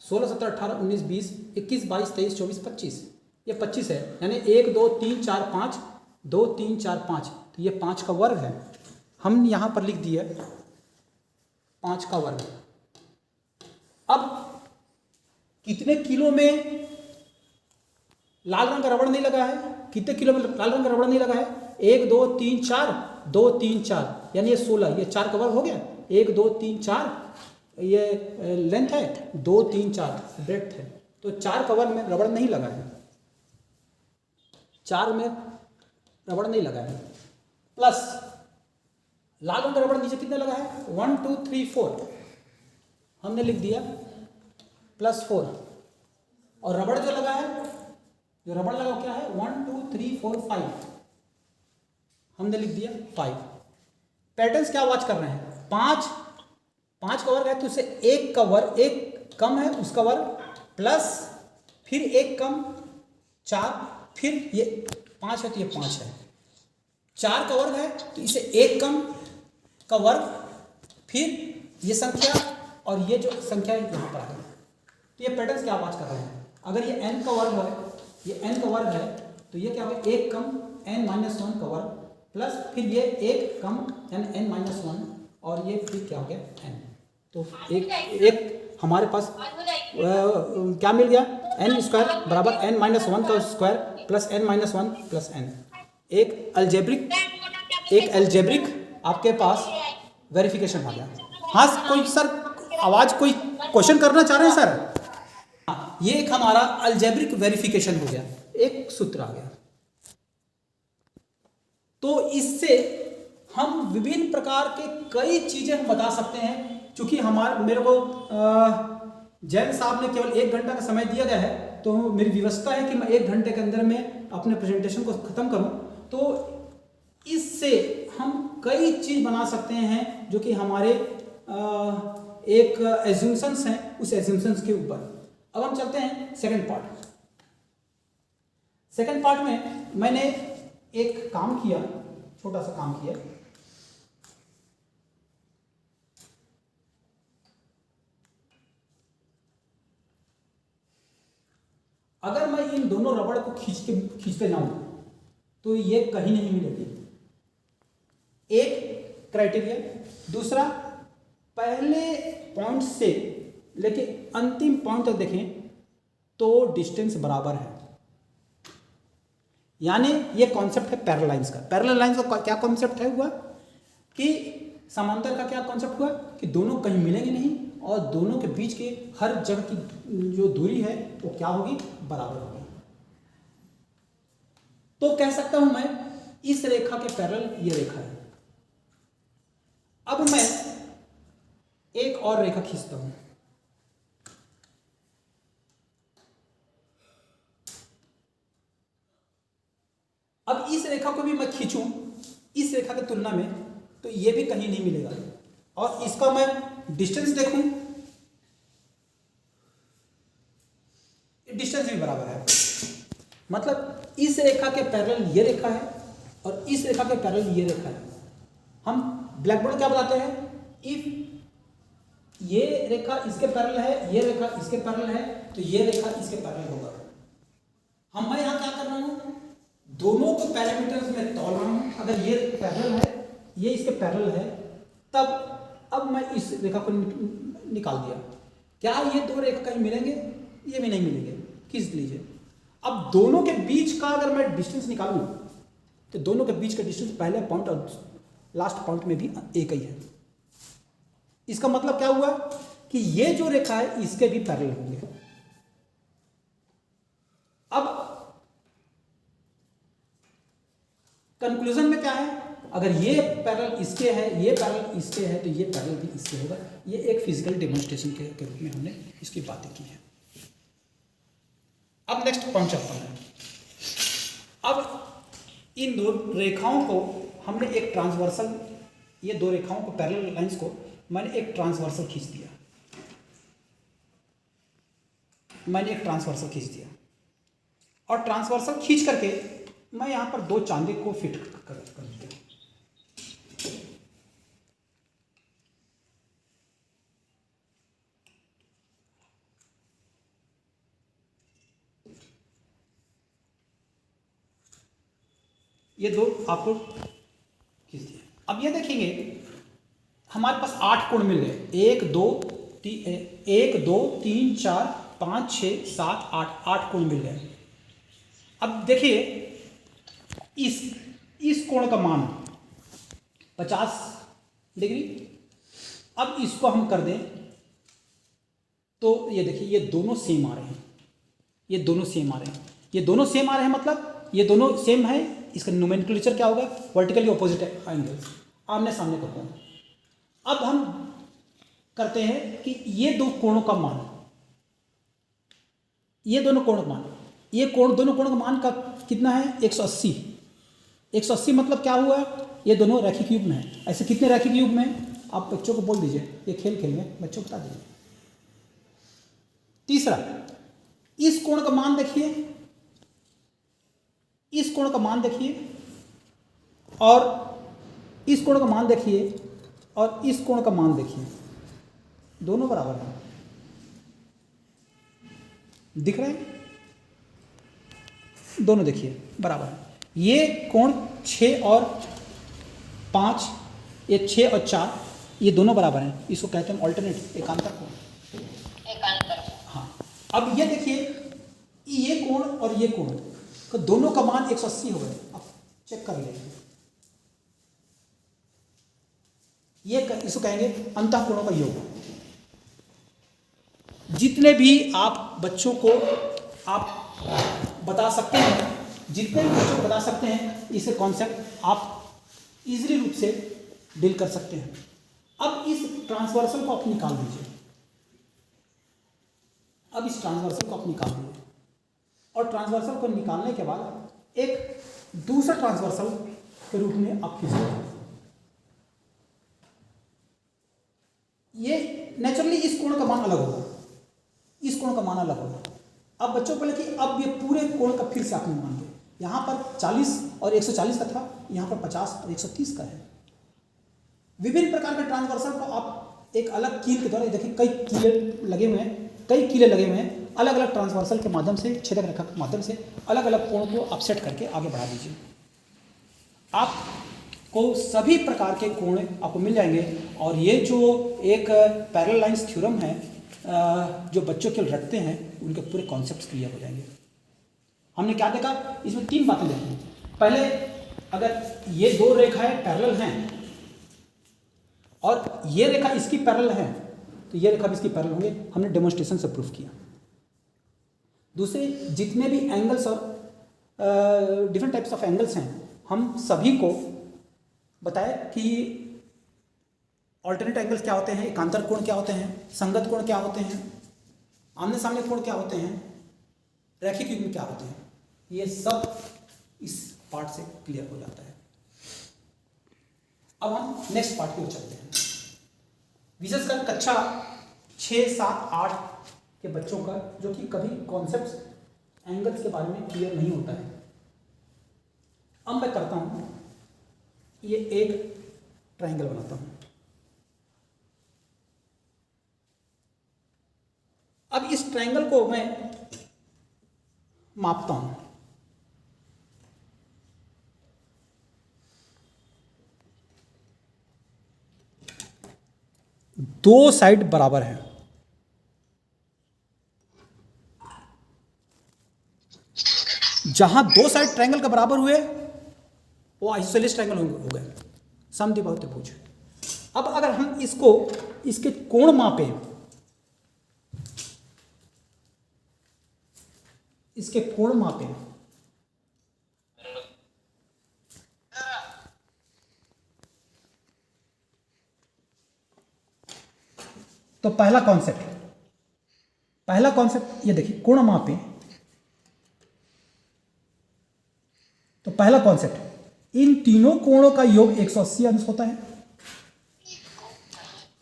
16 17 18 19 20 21 22 23 24 25, ये 25 है, यानी 1 2 3 4 5 2 3 4 5, तो ये 5 का वर्ग है। हम यहाँ पर लिख दिया 5 का वर्ग। अब कितने किलो में लाल रंग का रबड़ नहीं लगा है, कितने किलो में लाल रंग का रबड़ नहीं लगा है, 1 2 3 4 2 3 4, यानी ये 16, ये 4 का वर्ग हो गया। 1 2 3 4 ये लेंथ है, 2 3 4 ब्रेड्थ है, तो 4 का वर्ग में रबड़ नहीं लगा है, 4 में रबड़ नहीं लगा है। प्लस लाल रंग का रबड़ नीचे कितना लगा है 1 2 3 4, हमने लिख दिया प्लस 4, और रबड़ जो लगा है, जो रबड़ लगा क्या है 1 2 3 4 5, हमने लिख दिया 5। पैटर्न्स क्या वॉच कर रहे हैं, 5 का वर्ग है तो उससे 1 का वर्ग, 1 कम है उसका वर्ग, प्लस फिर 1 कम 4, फिर ये 5 है तो ये 5 है, 4 का वर्ग है तो इसे 1 कम का वर्ग, फिर ये संख्या और ये जो संख्या है यहाँ पर आ गई। तो ये पैटर्न्स क्या वॉच कर रहे हैं, अगर ये n का वर्ग है, ये n का वर्ग है तो ये क्या होगा 1 कम n-1 का वर्ग, प्लस फिर ये 1 कम यानी n-1, और ये फिर क्या हो गया n। तो एक हमारे पास क्या मिल गया, n स्क्वायर बराबर n-1 का square plus n-1 plus n। एक एल्जेब्रिक आपके पास वेरिफिकेशन आ गया। हाँ कोई सर आवाज, कोई क्वेश्चन करना चाह रहे हैं सर? हाँ, ये एक हमारा अलजेब्रिक वेरिफिकेशन हो गया, एक सूत्र आ गया। तो इससे हम विभिन्न प्रकार के कई चीजें हम बता सकते हैं। चूंकि मेरे को जैन साहब ने केवल 1 घंटा का समय दिया गया है, तो मेरी व्यवस्था है कि मैं 1 घंटे के अंदर में अपने प्रेजेंटेशन को खत्म करूं। तो इससे हम कई चीज बना सकते हैं जो कि हमारे एक एज्यूम्शंस हैं, उस एज्यूम्शंस के ऊपर। अब हम चलते हैं सेकंड पार्ट। सेकंड पार्ट में मैंने एक काम किया, छोटा सा काम किया। अगर मैं इन दोनों रबड़ को खींचते जाऊं तो ये कहीं नहीं मिलेगी। एक क्राइटेरिया, दूसरा पहले पॉइंट से लेके अंतिम पॉइंट तक देखें तो डिस्टेंस बराबर है। यानी ये कॉन्सेप्ट है पैरेलल लाइंस का। पैरेलल लाइंस का क्या कॉन्सेप्ट है हुआ कि समांतर का क्या कॉन्सेप्ट हुआ कि दोनों कहीं मिलेंगे नहीं और दोनों के बीच के हर जगह की जो दूरी है वो क्या होगी, बराबर होगी। तो कह सकता हूं मैं इस रेखा के पैरेलल ये रेखा है। अब मैं एक और रेखा खींचता हूं। अब इस रेखा को भी मैं खींचूं इस रेखा की तुलना में तो ये भी कहीं नहीं मिलेगा, और इसका मैं डिस्टेंस देखूं, डिस्टेंस भी बराबर है। मतलब इस रेखा के पैरेलल ये रेखा है और इस रेखा के पैरेलल ये रेखा है। हम ब्लैक बोर्ड क्या बताते हैं, इफ ये रेखा इसके पैरेलल है, ये रेखा इसके पैरेलल है, तो ये रेखा इसके पैरेलल होगा। मैं यहां क्या कर रहा हूं, दोनों को पैरामीटर्स में तोल रहा हूँ। अगर ये पैरेलल है, ये इसके पैरेलल है, तब अब मैं इस रेखा को निकाल दिया। क्या ये दो रेखा कहीं मिलेंगे? ये भी नहीं मिलेंगे। खींच लीजिए। अब दोनों के बीच का अगर मैं डिस्टेंस निकालूं तो दोनों के बीच का डिस्टेंस पहले पॉइंट और लास्ट पॉइंट में भी एक ही है। इसका मतलब क्या हुआ कि ये जो रेखा है इसके भी पैरेलल होंगे। अब कंक्लूजन में क्या है? अगर ये पैरेलल इसके है, ये पैरेलल इसके है, तो ये पैरेलल भी इसके होगा। ये एक फिजिकल डेमोन्स्ट्रेशन के रूप में हमने इसकी बातें की हैं। अब नेक्स्ट पॉइंट चलता है। अब इन दो रेखाओं को हमने एक ट्रांसवर्सल, ये दो रेखाओं को, पैरेलल लाइंस को मैंने एक ट्रांसवर्सल खींच दिया। और ट्रांसवर्सल खींच करके मैं यहां पर दो चांदे को फिट कर दिया। ये दो आपको खींच दिए। अब ये देखेंगे हमारे पास 8 कोण मिल गए। 1 2 3 4 5 6 7 8 कोण मिल गए। अब देखिए इस कोण का मान 50 डिग्री। अब इसको हम कर दें तो ये देखिए ये दोनों सेम आ रहे हैं। ये दोनों सेम आ रहे हैं मतलब ये दोनों सेम है। इसका नोमेनक्लेचर क्या होगा? वर्टिकली ऑपोजिट एंगल्स, आमने सामने का कोण। अब हम करते हैं कि ये दो कोणों का मान, ये दोनों कोणों का मान, ये कोण, दोनों कोणों का मान का कितना है? 180। 180 मतलब क्या हुआ? ये दोनों रैखिक युग्म हैं। ऐसे कितने रैखिक युग्म हैं? आप बच्चों को बोल दीजिए, ये खेल में बच्चों को बता दीजिए। तीसरा, इस कोण का मान देखिए, इस कोण का मान देखिए, और इस कोण का मान देखिए, और इस कोण का मान देखिए, दोनों बराबर हैं। दिख रहे हैं? दोनों देखिए बराबर है। ये कोण 6 और 5, ये 6 और 4, ये दोनों बराबर हैं। इसको कहते हैं ऑल्टरनेट, एकांतर कोण। हाँ, अब ये देखिए ये कोण और ये कोण, तो दोनों का मान 180 हो गए। अब चेक कर लेंगे, ये इसको कहेंगे अंतःकोणों का योग। जितने भी आप बच्चों को आप बता सकते हैं, जितने भी बच्चों को बता सकते हैं, इसे कॉन्सेप्ट आप इजीली रूप से डील कर सकते हैं। अब इस ट्रांसवर्सल को आप निकाल दीजिए। और ट्रांसवर्सल को निकालने के बाद एक दूसरा ट्रांसवर्सल के रूप में आप खींच लीजिए। ये नेचुरली इस कोण का मान अलग होगा, इस कोण का मान अलग होगा। अब बच्चों को बोले कि अब ये पूरे कोण का फिर से आपने मान दिया। यहाँ पर 40 और 140 का था, यहाँ पर 50 और 130 का है। विभिन्न प्रकार के ट्रांसवर्सल को आप एक अलग कील के द्वारा, देखिए कई कीले लगे हुए हैं, अलग अलग ट्रांसवर्सल के माध्यम से, छेदक रेखा के माध्यम से अलग अलग कोण को आप सेट करके आगे बढ़ा दीजिए। आपको सभी प्रकार के कोण आपको मिल जाएंगे। और ये जो एक पैरेलल लाइंस थ्योरम है जो बच्चों के लिए रखते हैं, उनके पूरे कॉन्सेप्ट्स क्लियर हो जाएंगे। हमने क्या देखा? इसमें 3 बातें देखी। पहले, अगर ये दो रेखाएं पैरेलल हैं और ये रेखा इसकी पैरेलल है, तो ये रेखा भी इसकी पैरेलल होंगे। हमने डेमोन्स्ट्रेशन से प्रूफ किया। दूसरे, जितने भी एंगल्स और डिफरेंट टाइप्स ऑफ एंगल्स हैं, हम सभी को बताया कि ऑल्टरनेट एंगल्स क्या होते हैं, एकांतर कोण क्या होते हैं, संगत कोण क्या होते हैं, आमने सामने कोण क्या होते हैं, रैखिक युग्म क्या होते हैं। ये सब इस पार्ट से क्लियर हो जाता है। अब हम नेक्स्ट पार्ट की ओर चलते हैं। विशेषकर कक्षा 6, 7, 8 के बच्चों का, जो कि कभी कॉन्सेप्ट्स एंगल्स के बारे में क्लियर नहीं होता है। अब मैं करता हूं, ये एक ट्रायंगल बनाता हूं। अब इस ट्रायंगल को मैं मापता हूं। दो साइड बराबर हैं। जहां दो साइड ट्रायंगल के बराबर हुए वो आइसोसेलेस ट्रायंगल हो गए, समद्विबाहु त्रिभुज। अब अगर हम इसको इसके कोण मापें, इसके कोण मापें, तो पहला कॉन्सेप्ट ये देखिए, कोण मापें। तो पहला कॉन्सेप्ट, इन तीनों कोणों का योग 180 अंश होता है।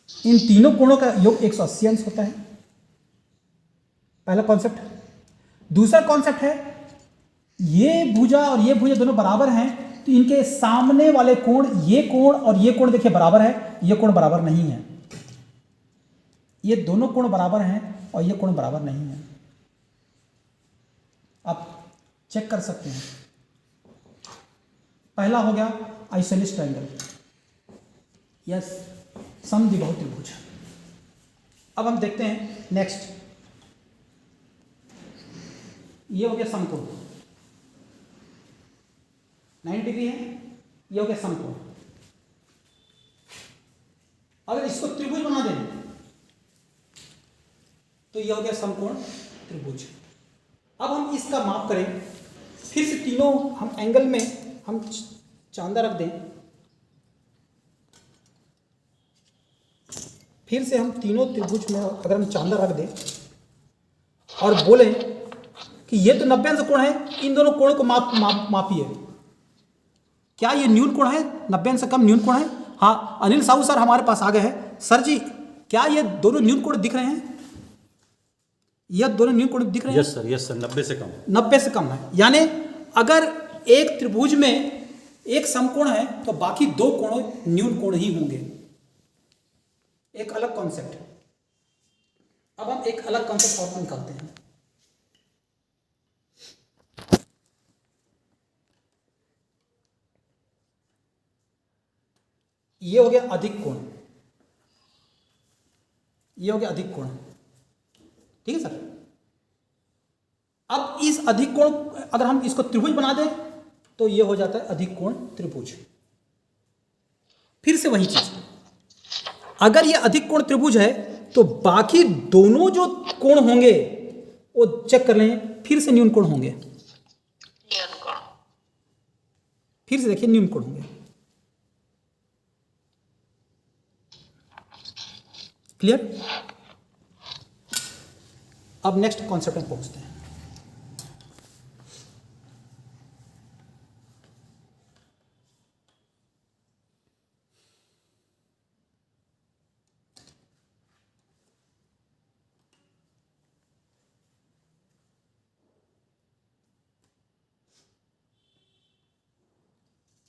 इन तीनों कोणों का योग 180 अंश होता है, पहला कॉन्सेप्ट। दूसरा कॉन्सेप्ट है, ये भुजा और ये भुजा दोनों बराबर हैं, तो इनके सामने वाले कोण, ये कोण और ये कोण देखिए बराबर है, ये कोण बराबर नहीं है। ये दोनों कोण बराबर हैं और ये कोण बराबर नहीं है। आप चेक कर सकते हैं। पहला हो गया आइसोसेलेस ट्रायंगल, यस, समद्विबाहु त्रिभुज। अब हम देखते हैं नेक्स्ट, ये हो गया समकोण, 90 डिग्री है, ये हो गया समकोण। अगर इसको त्रिभुज बना दें तो ये हो गया समकोण त्रिभुज। अब हम इसका माप करें, फिर से तीनों हम एंगल में हम चांदा रख दें, फिर से हम तीनों त्रिभुज में अगर हम चांदा रख दें और बोलें कि ये तो 90 अंश कोण है, इन दोनों कोणों को मापिए। क्या ये न्यून कोण है? 90 अंश से कम न्यून कोण है? हाँ, अनिल साहू सर हमारे पास आ गए हैं। सर जी, क्या ये दोनों न्यून कोण दिख रहे हैं? ये दोनों न्यून कोण दिख रहे हैं? यस सर, 90 से कम। 90 से कम है, यानी अगर एक त्रिभुज में एक समकोण है तो बाकी दो कोण न्यून कोण ही होंगे। एक अलग कॉन्सेप्ट। अब हम एक अलग कॉन्सेप्ट और निकालते हैं। ये हो गया अधिक कोण, ये हो गया अधिक कोण, ठीक है सर। अब इस अधिक कोण अगर हम इसको त्रिभुज बना दें तो ये हो जाता है अधिक कोण त्रिभुज। फिर से वही चीज, अगर ये अधिक कोण त्रिभुज है तो बाकी दोनों जो कोण होंगे वो चेक कर लें, फिर से न्यून कोण होंगे। फिर से देखिए न्यून कोण होंगे। क्लियर? अब नेक्स्ट कॉन्सेप्ट में पहुंचते हैं।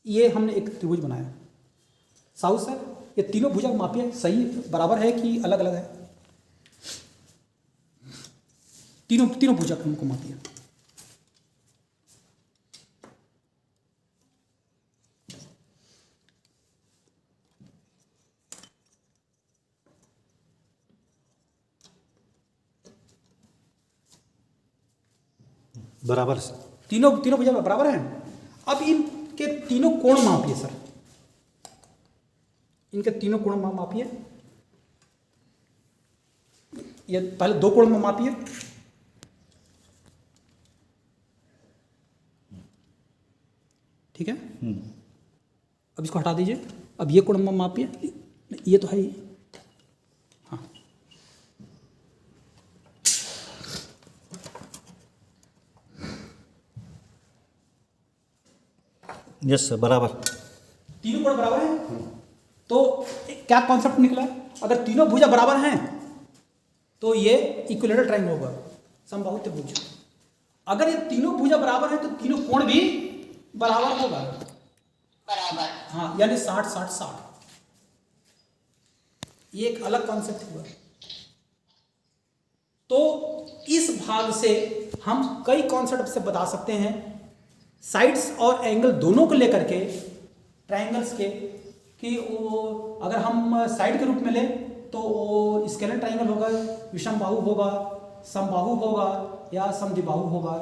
ये हमने एक त्रिभुज बनाया। साहू सर, ये तीनों भुजा मापिए, सही बराबर है कि अलग अलग है? तीनों भुजा हमको मापिए। बराबर से तीनों भुजा बराबर हैं। अब इनके तीनों कोण मापिए सर, इनके तीनों कोण मापिए। ये पहले दो कोण में मापिए, ठीक है। अब इसको हटा दीजिए। अब ये कोण में मापिए, ये तो है ही, हाँ। यस सर, बराबर। तीनों कोण बराबर हैं, तो क्या कॉन्सेप्ट निकला? अगर तीनों भुजा बराबर हैं तो ये इक्विलेटरल ट्रायंगल होगा, समबाहु त्रिभुज। अगर ये तीनों भुजा बराबर हैं तो तीनों कोण भी बराबर होगा, बराबर, हाँ, यानी 60-60-60। ये एक अलग कॉन्सेप्ट हुआ। तो इस भाग से हम कई कॉन्सेप्ट से बता सकते हैं, साइड्स और एंगल दोनों को लेकर के, ट्रायंगल्स के, कि वो अगर हम साइड के रूप में लें तो वो स्केलेन ट्राइंगल होगा, विषम बाहु होगा, समबाहु होगा या समद्विबाहु होगा।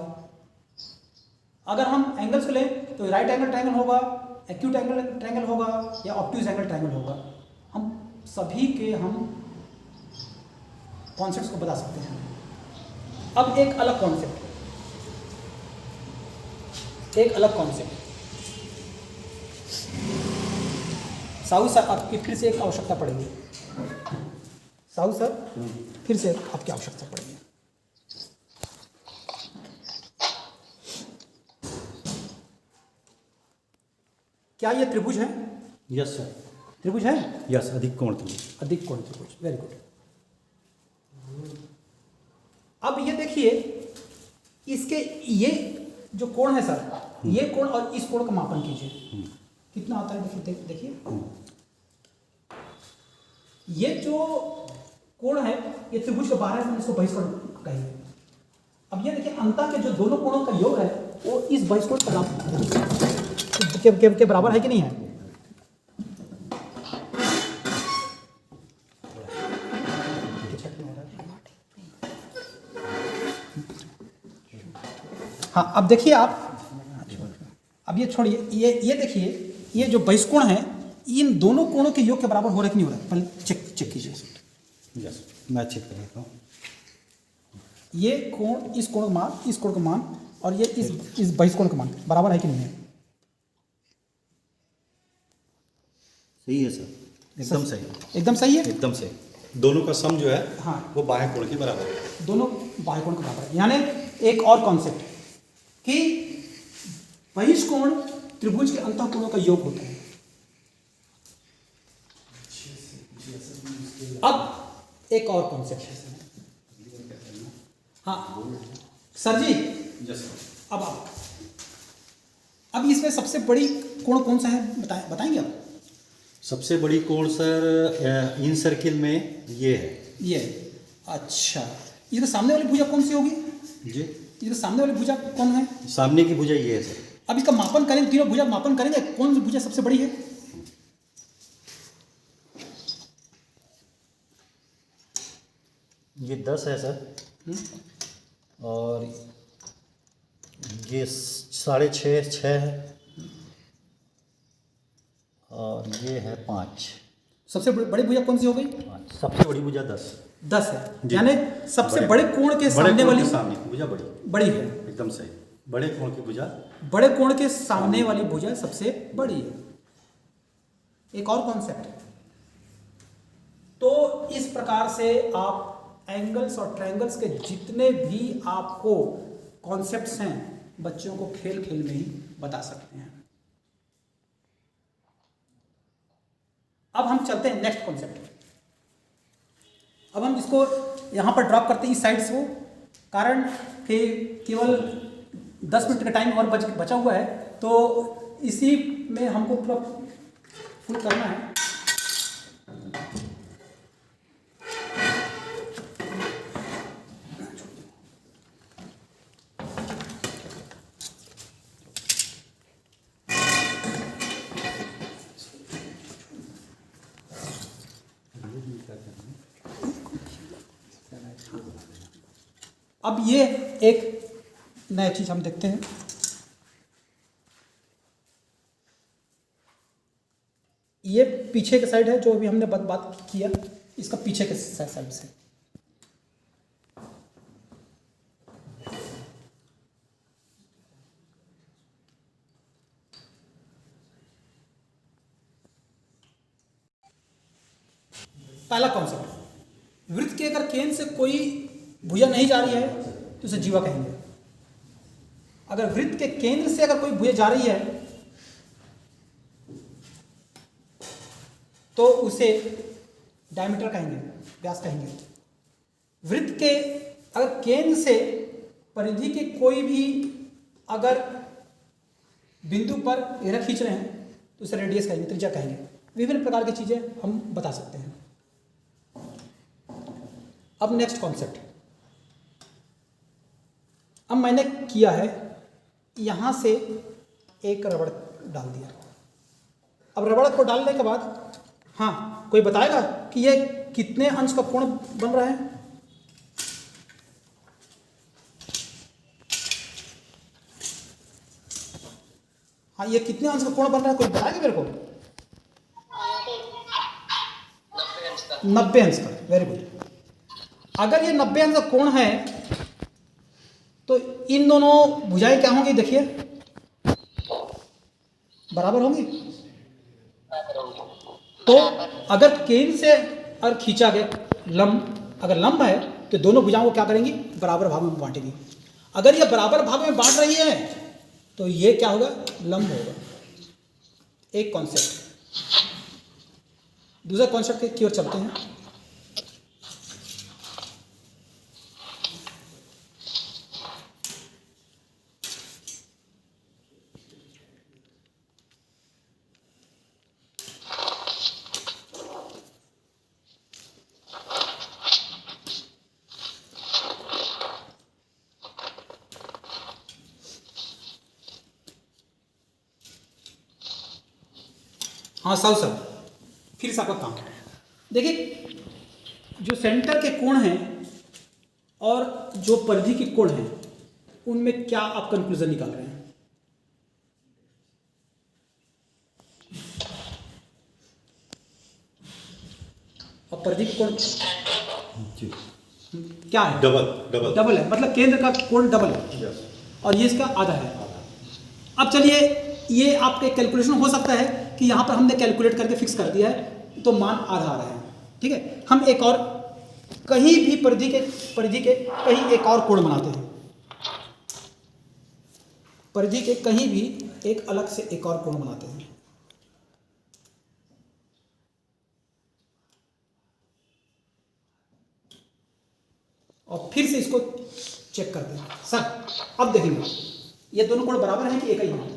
अगर हम एंगल्स को लें तो राइट एंगल ट्राइंगल होगा, एक्यूट एंगल ट्राइंगल होगा या ऑब्ट्यूज एंगल ट्राइंगल होगा। हम सभी के हम कॉन्सेप्ट्स को बता सकते हैं। अब एक अलग कॉन्सेप्ट, साहू सर आपकी फिर से एक आवश्यकता पड़ेगी। साहू सर फिर से आपकी आवश्यकता पड़ेगी। क्या ये त्रिभुज है? Yes sir. त्रिभुज है? यस, अधिक कोण त्रिभुज। अधिक कोण त्रिभुज, वेरी गुड। अब ये देखिए, इसके ये जो कोण है सर, ये कोण और इस कोण का मापन कीजिए, कितना आता है देखिए। ये जो कोण है ये त्रिभुज के बाहर है, इसको बहिष्कोण कहेंगे। अब ये देखिए, अंतः के जो दोनों कोणों का योग है वो इस बहिष्कोण के बराबर है कि नहीं है? हाँ, अब देखिए आप, अब ये छोड़िए, ये देखिए, ये जो बहिष्कोण है इन दोनों कोणों के योग के बराबर हो रहा है कि नहीं हो रहा है? पहले चेक कीजिए। यस, मैं चेक कर लेता हूँ। ये कोण, इस कोण का मान, इस कोण का मान और ये इस बहिष्कोण का मान बराबर है कि नहीं है? सही है सर, एकदम सही। एकदम सही है, एकदम सही। दोनों का सम जो है हाँ, वो बाह्य कोण के बराबर है। दोनों बाह्य कोण के बराबर है। यानी एक और कॉन्सेप्ट कि बहिष्कोण त्रिभुज के अंतः कोणों का योग होता है। अब एक और कॉन्सेप्ट है, हाँ सर जी, अब इसमें सबसे बड़ी कोण कौन सा है बताएंगे आप? सबसे बड़ी कोण सर इन सर्किल में ये है। ये, अच्छा, इसके सामने वाली भुजा कौन सी होगी जी? इसके सामने वाली भुजा कौन है? सामने की भुजा ये है सर। अब इसका मापन करेंगे, तीनों भुजा मापन करेंगे, कौन सी भुजा सबसे बड़ी है? ये 10 है सर, और ये 6.5 है, और ये है 5। सबसे बड़ी भुजा कौन सी हो गई? 5। सबसे बड़ी भुजा 10 है। यानी सबसे बड़े कोण के सामने वाली भुजा बड़ी है। एकदम सही। बड़े कोण की भुजा, बड़े कोण के सामने वाली भुजा सबसे बड़ी है। एक और कॉन्सेप्ट, तो इस प्रकार से आप एंगल्स और ट्रायंगल्स के जितने भी आपको कॉन्सेप्ट्स हैं बच्चों को खेल खेल में ही बता सकते हैं। अब हम चलते हैं नेक्स्ट कॉन्सेप्ट। अब हम इसको यहाँ पर ड्रॉप करते हैं इस साइड से, कारण कि केवल 10 मिनट का टाइम और बचा हुआ है, तो इसी में हमको पूरा फुल करना है। अब ये एक नया चीज हम देखते हैं। ये पीछे के साइड है, जो अभी हमने बात किया, इसका पीछे के साइड से। पहला कॉन्सेप्ट, वृत्त के अगर केंद्र से कोई भुजा नहीं जा रही है तो उसे जीवा कहेंगे। अगर वृत्त के केंद्र से अगर कोई भुजा जा रही है तो उसे डायमीटर कहेंगे, व्यास कहेंगे। वृत्त के अगर केंद्र से परिधि के कोई भी अगर बिंदु पर रेखा खींच रहे हैं तो उसे रेडियस कहेंगे, त्रिज्या कहेंगे। विभिन्न प्रकार की चीजें हम बता सकते हैं। अब नेक्स्ट कॉन्सेप्ट, अब मैंने किया है, यहां से एक रबड़ डाल दिया। अब रबड़ को डालने के बाद, हाँ, कोई बताएगा कि ये कितने अंश का कोण बन रहा है? हाँ, ये कितने अंश का कोण बन रहा है, कोई बताएगा मेरे को? 90 अंश का। Very good. अगर ये 90 अंश का कोण है तो इन दोनों भुजाएं क्या होंगी? देखिए, बराबर होंगी। तो अगर केंद्र से और खींचा गया लंब, अगर लंब है तो दोनों भुजाओं को क्या करेंगी? बराबर भाग में बांटेंगी। अगर ये बराबर भाग में बांट रही है तो ये क्या होगा? लंब होगा। एक कॉन्सेप्ट। दूसरा कॉन्सेप्ट की ओर चलते हैं। हाँ साहु सर, फिर से आपका काम। देखिए, जो सेंटर के कोण हैं और जो परिधि के कोण हैं, उनमें क्या आप कंक्लूजन निकाल रहे हैं? और परिधि के कोण क्या है? डबल है, मतलब केंद्र का कोण डबल है और ये इसका आधा है। अब चलिए, ये आपके कैलकुलेशन हो सकता है कि यहाँ पर हमने कैलकुलेट करके फिक्स कर दिया है तो मान आधा आ रहा है। ठीक है, हम एक और कहीं भी परिधि के कहीं एक और कोण बनाते हैं। परिधि के कहीं भी एक अलग से एक और कोण बनाते हैं। और फिर से इसको चेक करते हैं। सर अब देखेंगे ये दोनों कोण बराबर हैं कि एक ही है?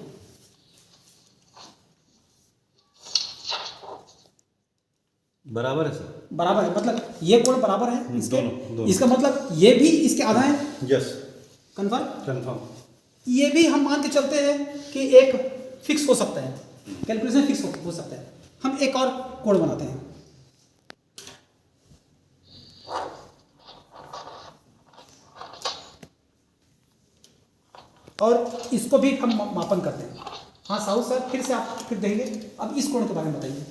बराबर है सर। बराबर है, मतलब ये कोण बराबर है इसके। दोनों। इसका मतलब ये भी इसके आधा है। Yes, confirm. कंफर्म। ये भी हम मान के चलते हैं कि एक फिक्स हो सकता है, कैलकुलेशन फिक्स हो सकता है। हम एक और कोण बनाते हैं। और इसको भी हम मापन करते हैं। हाँ साहू सर, फिर से आप फिर देंगे। अब इस कोण के बारे में बताइए।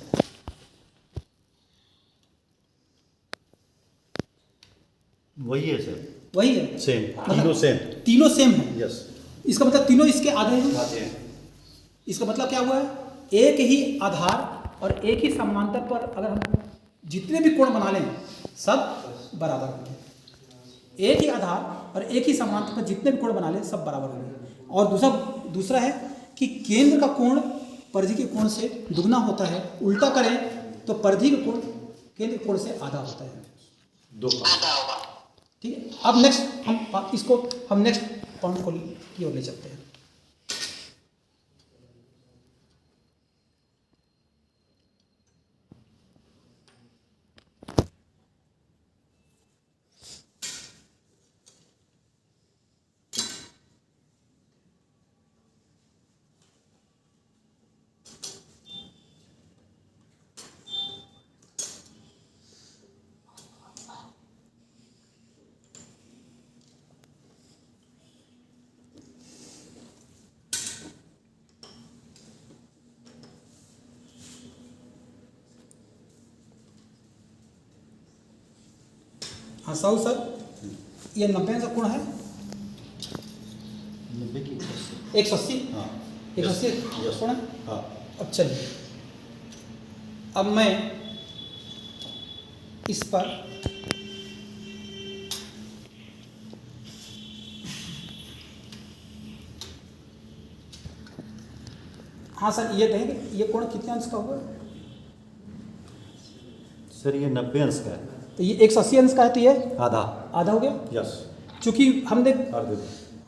वही है सर, वही है, सेम, मतलब तीनों सेम। तीनों सेम है। यस, इसका मतलब तीनों इसके आधे हैं। आते हैं। इसका मतलब क्या हुआ है? एक ही आधार और एक ही समांतर पर अगर हम जितने भी कोण बना लें सब बराबर होंगे। एक ही आधार और एक ही समांतर पर जितने भी कोण बना लें सब बराबर होंगे। और दूसरा है कि केंद्र का कोण परिधि के कोण से दुगना होता है। उल्टा करें तो परिधि का कोण केंद्र के कोण से आधा होता है। दो। ठीक है, अब नेक्स्ट हम नेक्स्ट पॉइंट को की ओर ले चलते हैं। हाँ साहू सर, ये 90 का कोण है 90 की 180। हाँ, 180 यस। कोण है। हाँ, अब चलिए, अब मैं इस पर हाँ सर, ये देखेंगे ये कोण कितने अंश का होगा? सर ये 90 अंश का है। तो ये 180 अंश का है तो ये आधा। आधा हो गया। यस, चूंकि हमने अर्ध।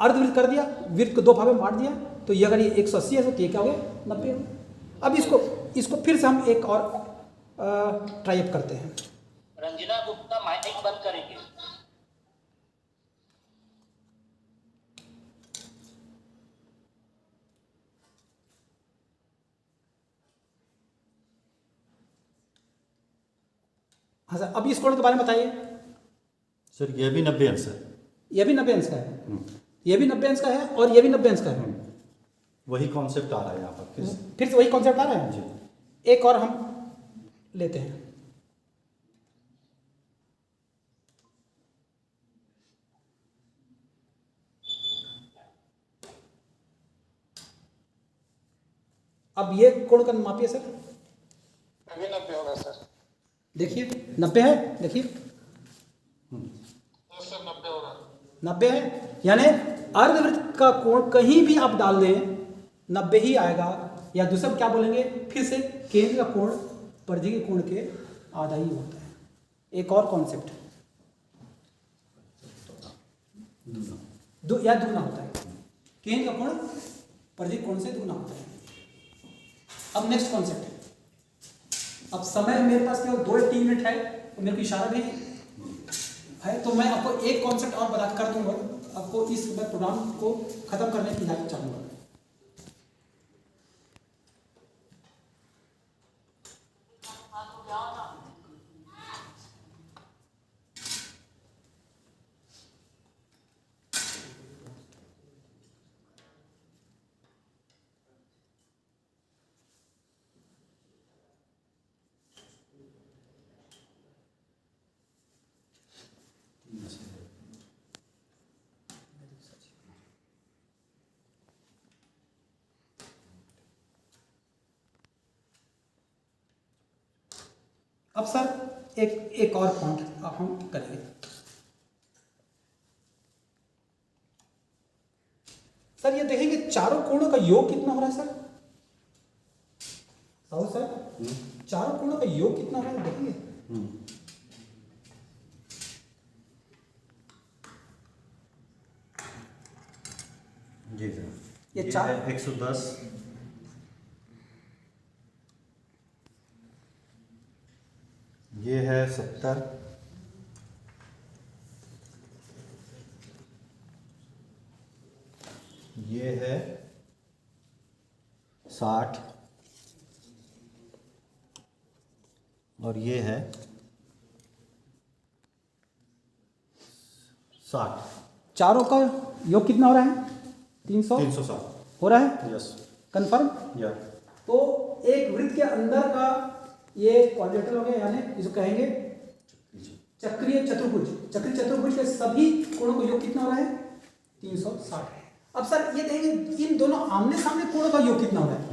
अर्धवृत्त कर दिया, वृत्त को दो भागों में बांट दिया, तो ये अगर ये 180 है तो ये क्या हो गया? 90 हो गया। अब इसको फिर से हम एक और ट्राई अप करते हैं। रंजना गुप्ता माइक बंद करेंगे। हाँ सर, अब इस कोण के बारे में बताइए। सर ये भी 90 अंश है। ये भी 90 अंश का है, ये भी 90 अंश का है और ये भी 90 अंश का है। वही कॉन्सेप्ट आ रहा है यहाँ पर फिर से वही कॉन्सेप्ट आ रहा है जी। एक और हम लेते हैं। अब ये कोण का मापिए सर। अभी 90 होगा सर। देखिए 90 है, देखिए सर 90 होगा। 90 है, यानी अर्धवृत्त का कोण कहीं भी आप डाल दें 90 ही आएगा, या दूसरा क्या बोलेंगे फिर से, केंद्र का कोण परिधि के कोण के आधा ही होता है। एक और कॉन्सेप्ट या दुगना होता है, केंद्र का कोण परिधि कोण से दुगना होता है। अब नेक्स्ट कॉन्सेप्ट है, अब समय मेरे पास केवल 2-3 मिनट है, तो मेरे को इशारा भी है, तो मैं आपको एक कॉन्सेप्ट और बता कर दूंगा, आपको इस प्रोग्राम को खत्म करने की हिदायत चाहूंगा। अब सर एक और पॉइंट अब हम करेंगे। सर ये देखेंगे चारों कोणों का योग कितना हो रहा है सर। साहू सर चारों कोणों का योग कितना हो रहा है देखेंगे। जी सर, ये चार 110, ये है 70, ये है 60 और ये है 60। चारों का योग कितना हो रहा है 300 360। हो रहा है, यस कंफर्म। या तो एक वृत्त के अंदर का ये क्वाड्रेटर हो गया, यानी इसको कहेंगे चक्रीय चतुर्भुज। चक्रीय चतुर्भुज के सभी कोणों का योग कितना हो रहा है 360। अब सर ये देखेंगे इन दोनों आमने सामने कोणों का योग कितना हो रहा है।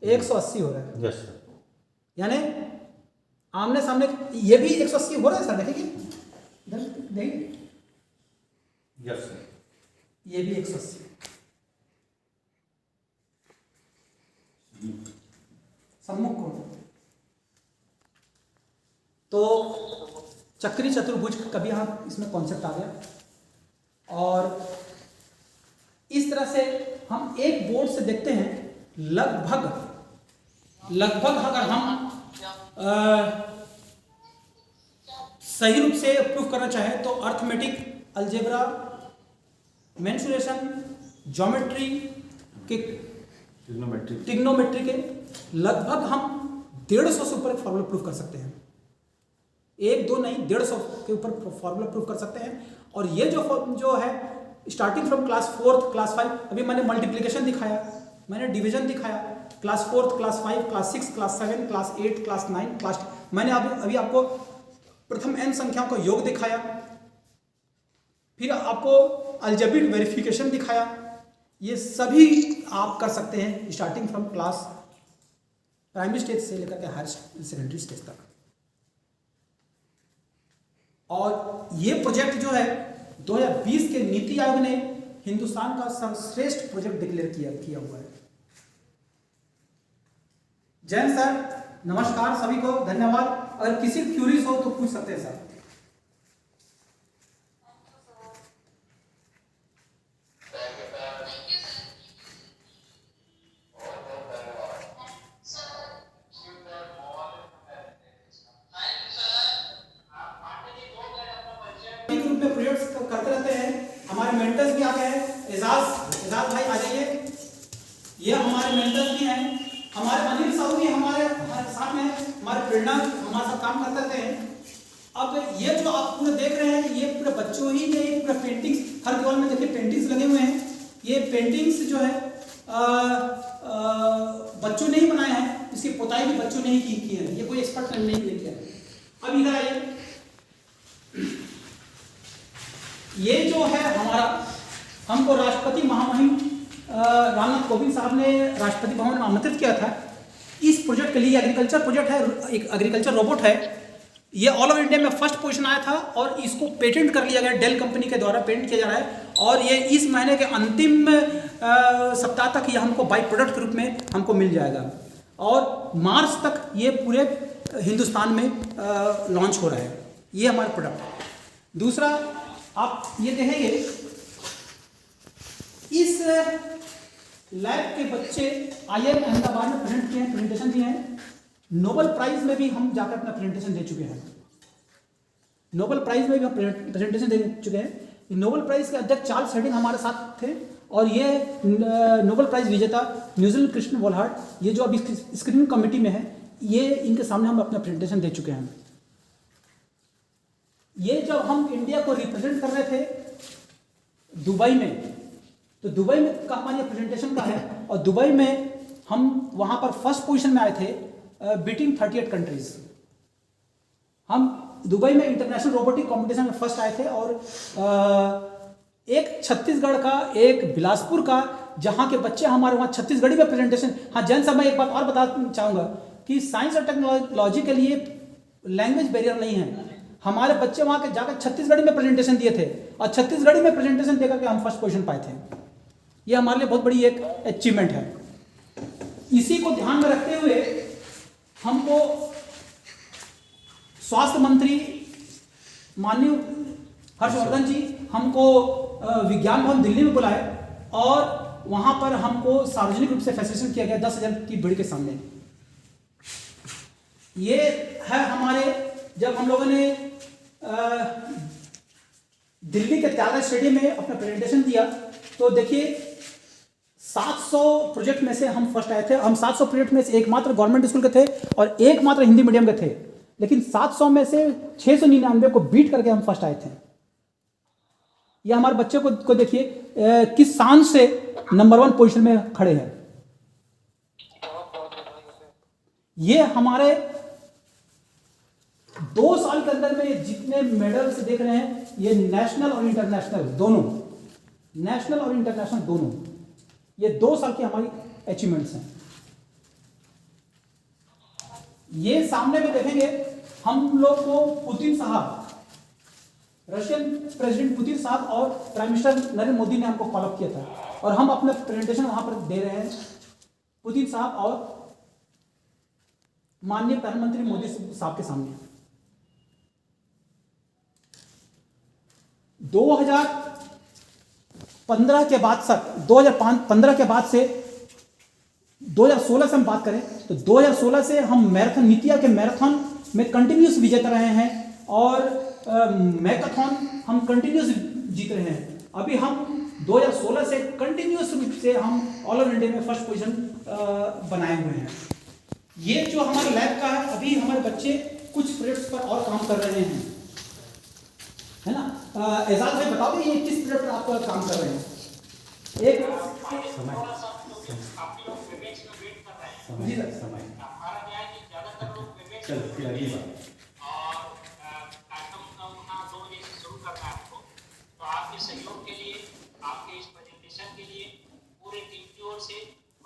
180 हो रहा है, यस सर। यानी आमने सामने ये भी 180 हो रहा है सर। देखेंगे देखिए यस सर, ये भी 180। सम्मुख कोण। तो चक्री चतुर्भुज का भी यहाँ इसमें कॉन्सेप्ट आ गया। और इस तरह से हम एक बोर्ड से देखते हैं लगभग अगर हम सही रूप से प्रूफ करना चाहें तो अर्थमेटिक, अलजेब्रा, मेंसुरेशन, ज्योमेट्री के, ट्रिग्नोमेट्री के लगभग हम 150 से ऊपर एक फॉर्मूला प्रूफ कर सकते हैं। 1-2 नहीं 150 के ऊपर फॉर्मूला प्रूफ कर सकते हैं। और ये जो है starting from class 4th class 5, अभी मैंने मल्टीप्लिकेशन दिखाया, मैंने डिवीजन दिखाया, class 4th class 5 class 6 class 7 class 8 class 9 class, मैंने अभी आपको प्रथम n संख्याओं का योग दिखाया, फिर आपको अलजेब्रिक वेरिफिकेशन दिखाया। ये सभी आप कर सकते हैं starting from class primary stage से लेकर के हायर सेकेंडरी स्टेज तक। और ये प्रोजेक्ट जो है 2020 के नीति आयोग ने हिंदुस्तान का सर्वश्रेष्ठ प्रोजेक्ट डिक्लेयर किया हुआ है। जैन सर नमस्कार सभी को, धन्यवाद। अगर किसी क्यूरीज हो तो पूछ सकते हैं सर। ग्रुप में प्रोजेक्ट्स करते रहते हैं, हमारे मेंटर्स भी आ गए हैं। एजाज भाई आ जाइए। ये हमारे मेंटर्स भी हैं, हमारे अनिल साहू भी हमारे साथ में, हमारे प्रेरणा हमारे साथ काम करते थे। अब ये जो आप पूरे देख रहे हैं, ये पूरे बच्चों ही ने पूरा पेंटिंग्स, हर दीवार में देखिए पेंटिंग्स लगे हुए हैं। ये पेंटिंग्स जो है बच्चों ने ही बनाए हैं, इसकी पोताई भी बच्चों ने ही की है, ये कोई एक्सपर्ट नहीं किया है। अब इधर आइए, ये जो है हमारा, हमको राष्ट्रपति महामहिम रामनाथ कोविंद साहब ने राष्ट्रपति भवन में आमंत्रित किया था इस प्रोजेक्ट के लिए। एग्रीकल्चर प्रोजेक्ट है, एक एग्रीकल्चर रोबोट है। ये ऑल ओवर इंडिया में फर्स्ट पोजीशन आया था और इसको पेटेंट कर लिया गया, डेल कंपनी के द्वारा पेटेंट किया जा रहा है। और ये इस महीने के अंतिम सप्ताह तक ये हमको बाई प्रोडक्ट के रूप में हमको मिल जाएगा और मार्च तक ये पूरे हिंदुस्तान में लॉन्च हो रहा है। ये हमारा प्रोडक्ट है। दूसरा आप ये देखेंगे, इस लैब के बच्चे IIM अहमदाबाद में प्रेजेंट किए हैं, प्रेजेंटेशन दिए हैं। नोबेल प्राइज में भी हम जाकर अपना प्रेजेंटेशन दे चुके हैं। नोबेल प्राइज में भी हम प्रेजेंटेशन दे चुके हैं। नोबेल प्राइज के अध्यक्ष चार्ल्स हेडिंग हमारे साथ थे और ये नोबेल प्राइज विजेता न्यूजीलैंड कृष्ण वोल्हार्ट, ये जो अभी स्क्रीनिंग कमेटी में है, ये इनके सामने हम अपना प्रेजेंटेशन दे चुके हैं। ये जब हम इंडिया को रिप्रेजेंट कर रहे थे दुबई में, तो दुबई में का हमारा प्रेजेंटेशन का है और दुबई में हम वहां पर फर्स्ट पोजीशन में आए थे बीटिंग 38 कंट्रीज। हम दुबई में इंटरनेशनल रोबोटिक कंपटीशन में फर्स्ट आए थे और एक छत्तीसगढ़ का, एक बिलासपुर का, जहां के बच्चे हमारे वहां छत्तीसगढ़ी में प्रेजेंटेशन। हाँ जैन साहब, मैं एक बात और बताना चाहूँगा कि साइंस और टेक्नोलॉजी के लिए लैंग्वेज बैरियर नहीं है। हमारे बच्चे वहां के जाकर छत्तीसगढ़ी में प्रेजेंटेशन दिए थे और छत्तीसगढ़ी में प्रेजेंटेशन देकर के हम फर्स्ट पोजीशन पाए थे। ये हमारे लिए बहुत बड़ी एक अचीवमेंट है। इसी को ध्यान में रखते हुए हमको स्वास्थ्य मंत्री माननीय हर्षवर्धन जी हमको विज्ञान भवन दिल्ली में बुलाए और वहां पर हमको सार्वजनिक रूप से फैसिलिटेशन किया गया 10,000 की भीड़ के सामने। ये है हमारे, जब हम लोगों ने दिल्ली के त्यागराज स्टेडियम में अपना प्रेजेंटेशन दिया, तो देखिए 700 प्रोजेक्ट में से हम फर्स्ट आए थे। हम 700 प्रोजेक्ट में से एकमात्र गवर्नमेंट स्कूल के थे और एकमात्र हिंदी मीडियम के थे, लेकिन 700 में से 699 को बीट करके हम फर्स्ट आए थे। ये हमारे बच्चे को देखिए किस शान से नंबर 1 पोजीशन में खड़े हैं। ये हमारे 2 साल के अंदर में जितने मेडल्स देख रहे हैं, ये नेशनल और इंटरनेशनल दोनों, नेशनल और इंटरनेशनल दोनों, ये 2 साल की हमारी अचीवमेंट्स हैं। ये सामने में देखेंगे, हम लोग को पुतिन साहब, रशियन प्रेसिडेंट पुतिन साहब और प्राइम मिनिस्टर नरेंद्र मोदी ने हमको फॉलो किया था और हम अपना प्रेजेंटेशन वहां पर दे रहे हैं पुतिन साहब और माननीय प्रधानमंत्री मोदी साहब के सामने। 2015 के बाद तक, 2015 के बाद से 2016 से हम बात करें तो 2016 से हम मैराथन, नितिया के मैराथन में कंटिन्यूस विजेता रहे हैं और मैकाथन हम कंटिन्यूस जीत रहे हैं। अभी हम 2016 से कंटिन्यूस रूप से हम ऑल ओवर इंडिया में फर्स्ट पोजीशन बनाए हुए हैं। ये जो हमारे लैब का है, अभी हमारे बच्चे कुछ प्रोजेक्ट्स पर और काम कर रहे हैं, है ना। एजाज भाई बताओगे ये किस प्रोजेक्ट पर आप काम कर रहे हैं? एक जी सर, समय हमारा क्या है कि ज्यादातर लोग वेबएक्स चलो फिर अगली बात और कार्यक्रम का 2 बजे से शुरू करना है आपको। तो आपके सहयोग के लिए, आपके इस प्रेजेंटेशन के लिए पूरे टीम की ओर से,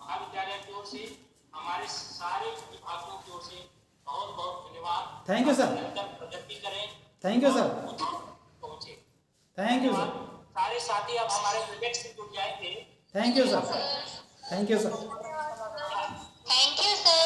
महाविद्यालय की ओर से, हमारे सारे विभागों की ओर से बहुत बहुत धन्यवाद। Thank you sir. प्रगति करें। Thank you sir. पहुंचे। Thank you sir. सारे साथी अब हमारे वेबएक्स से जुड़ जाएंगे। Thank you sir. Thank you sir. Thank you, sir.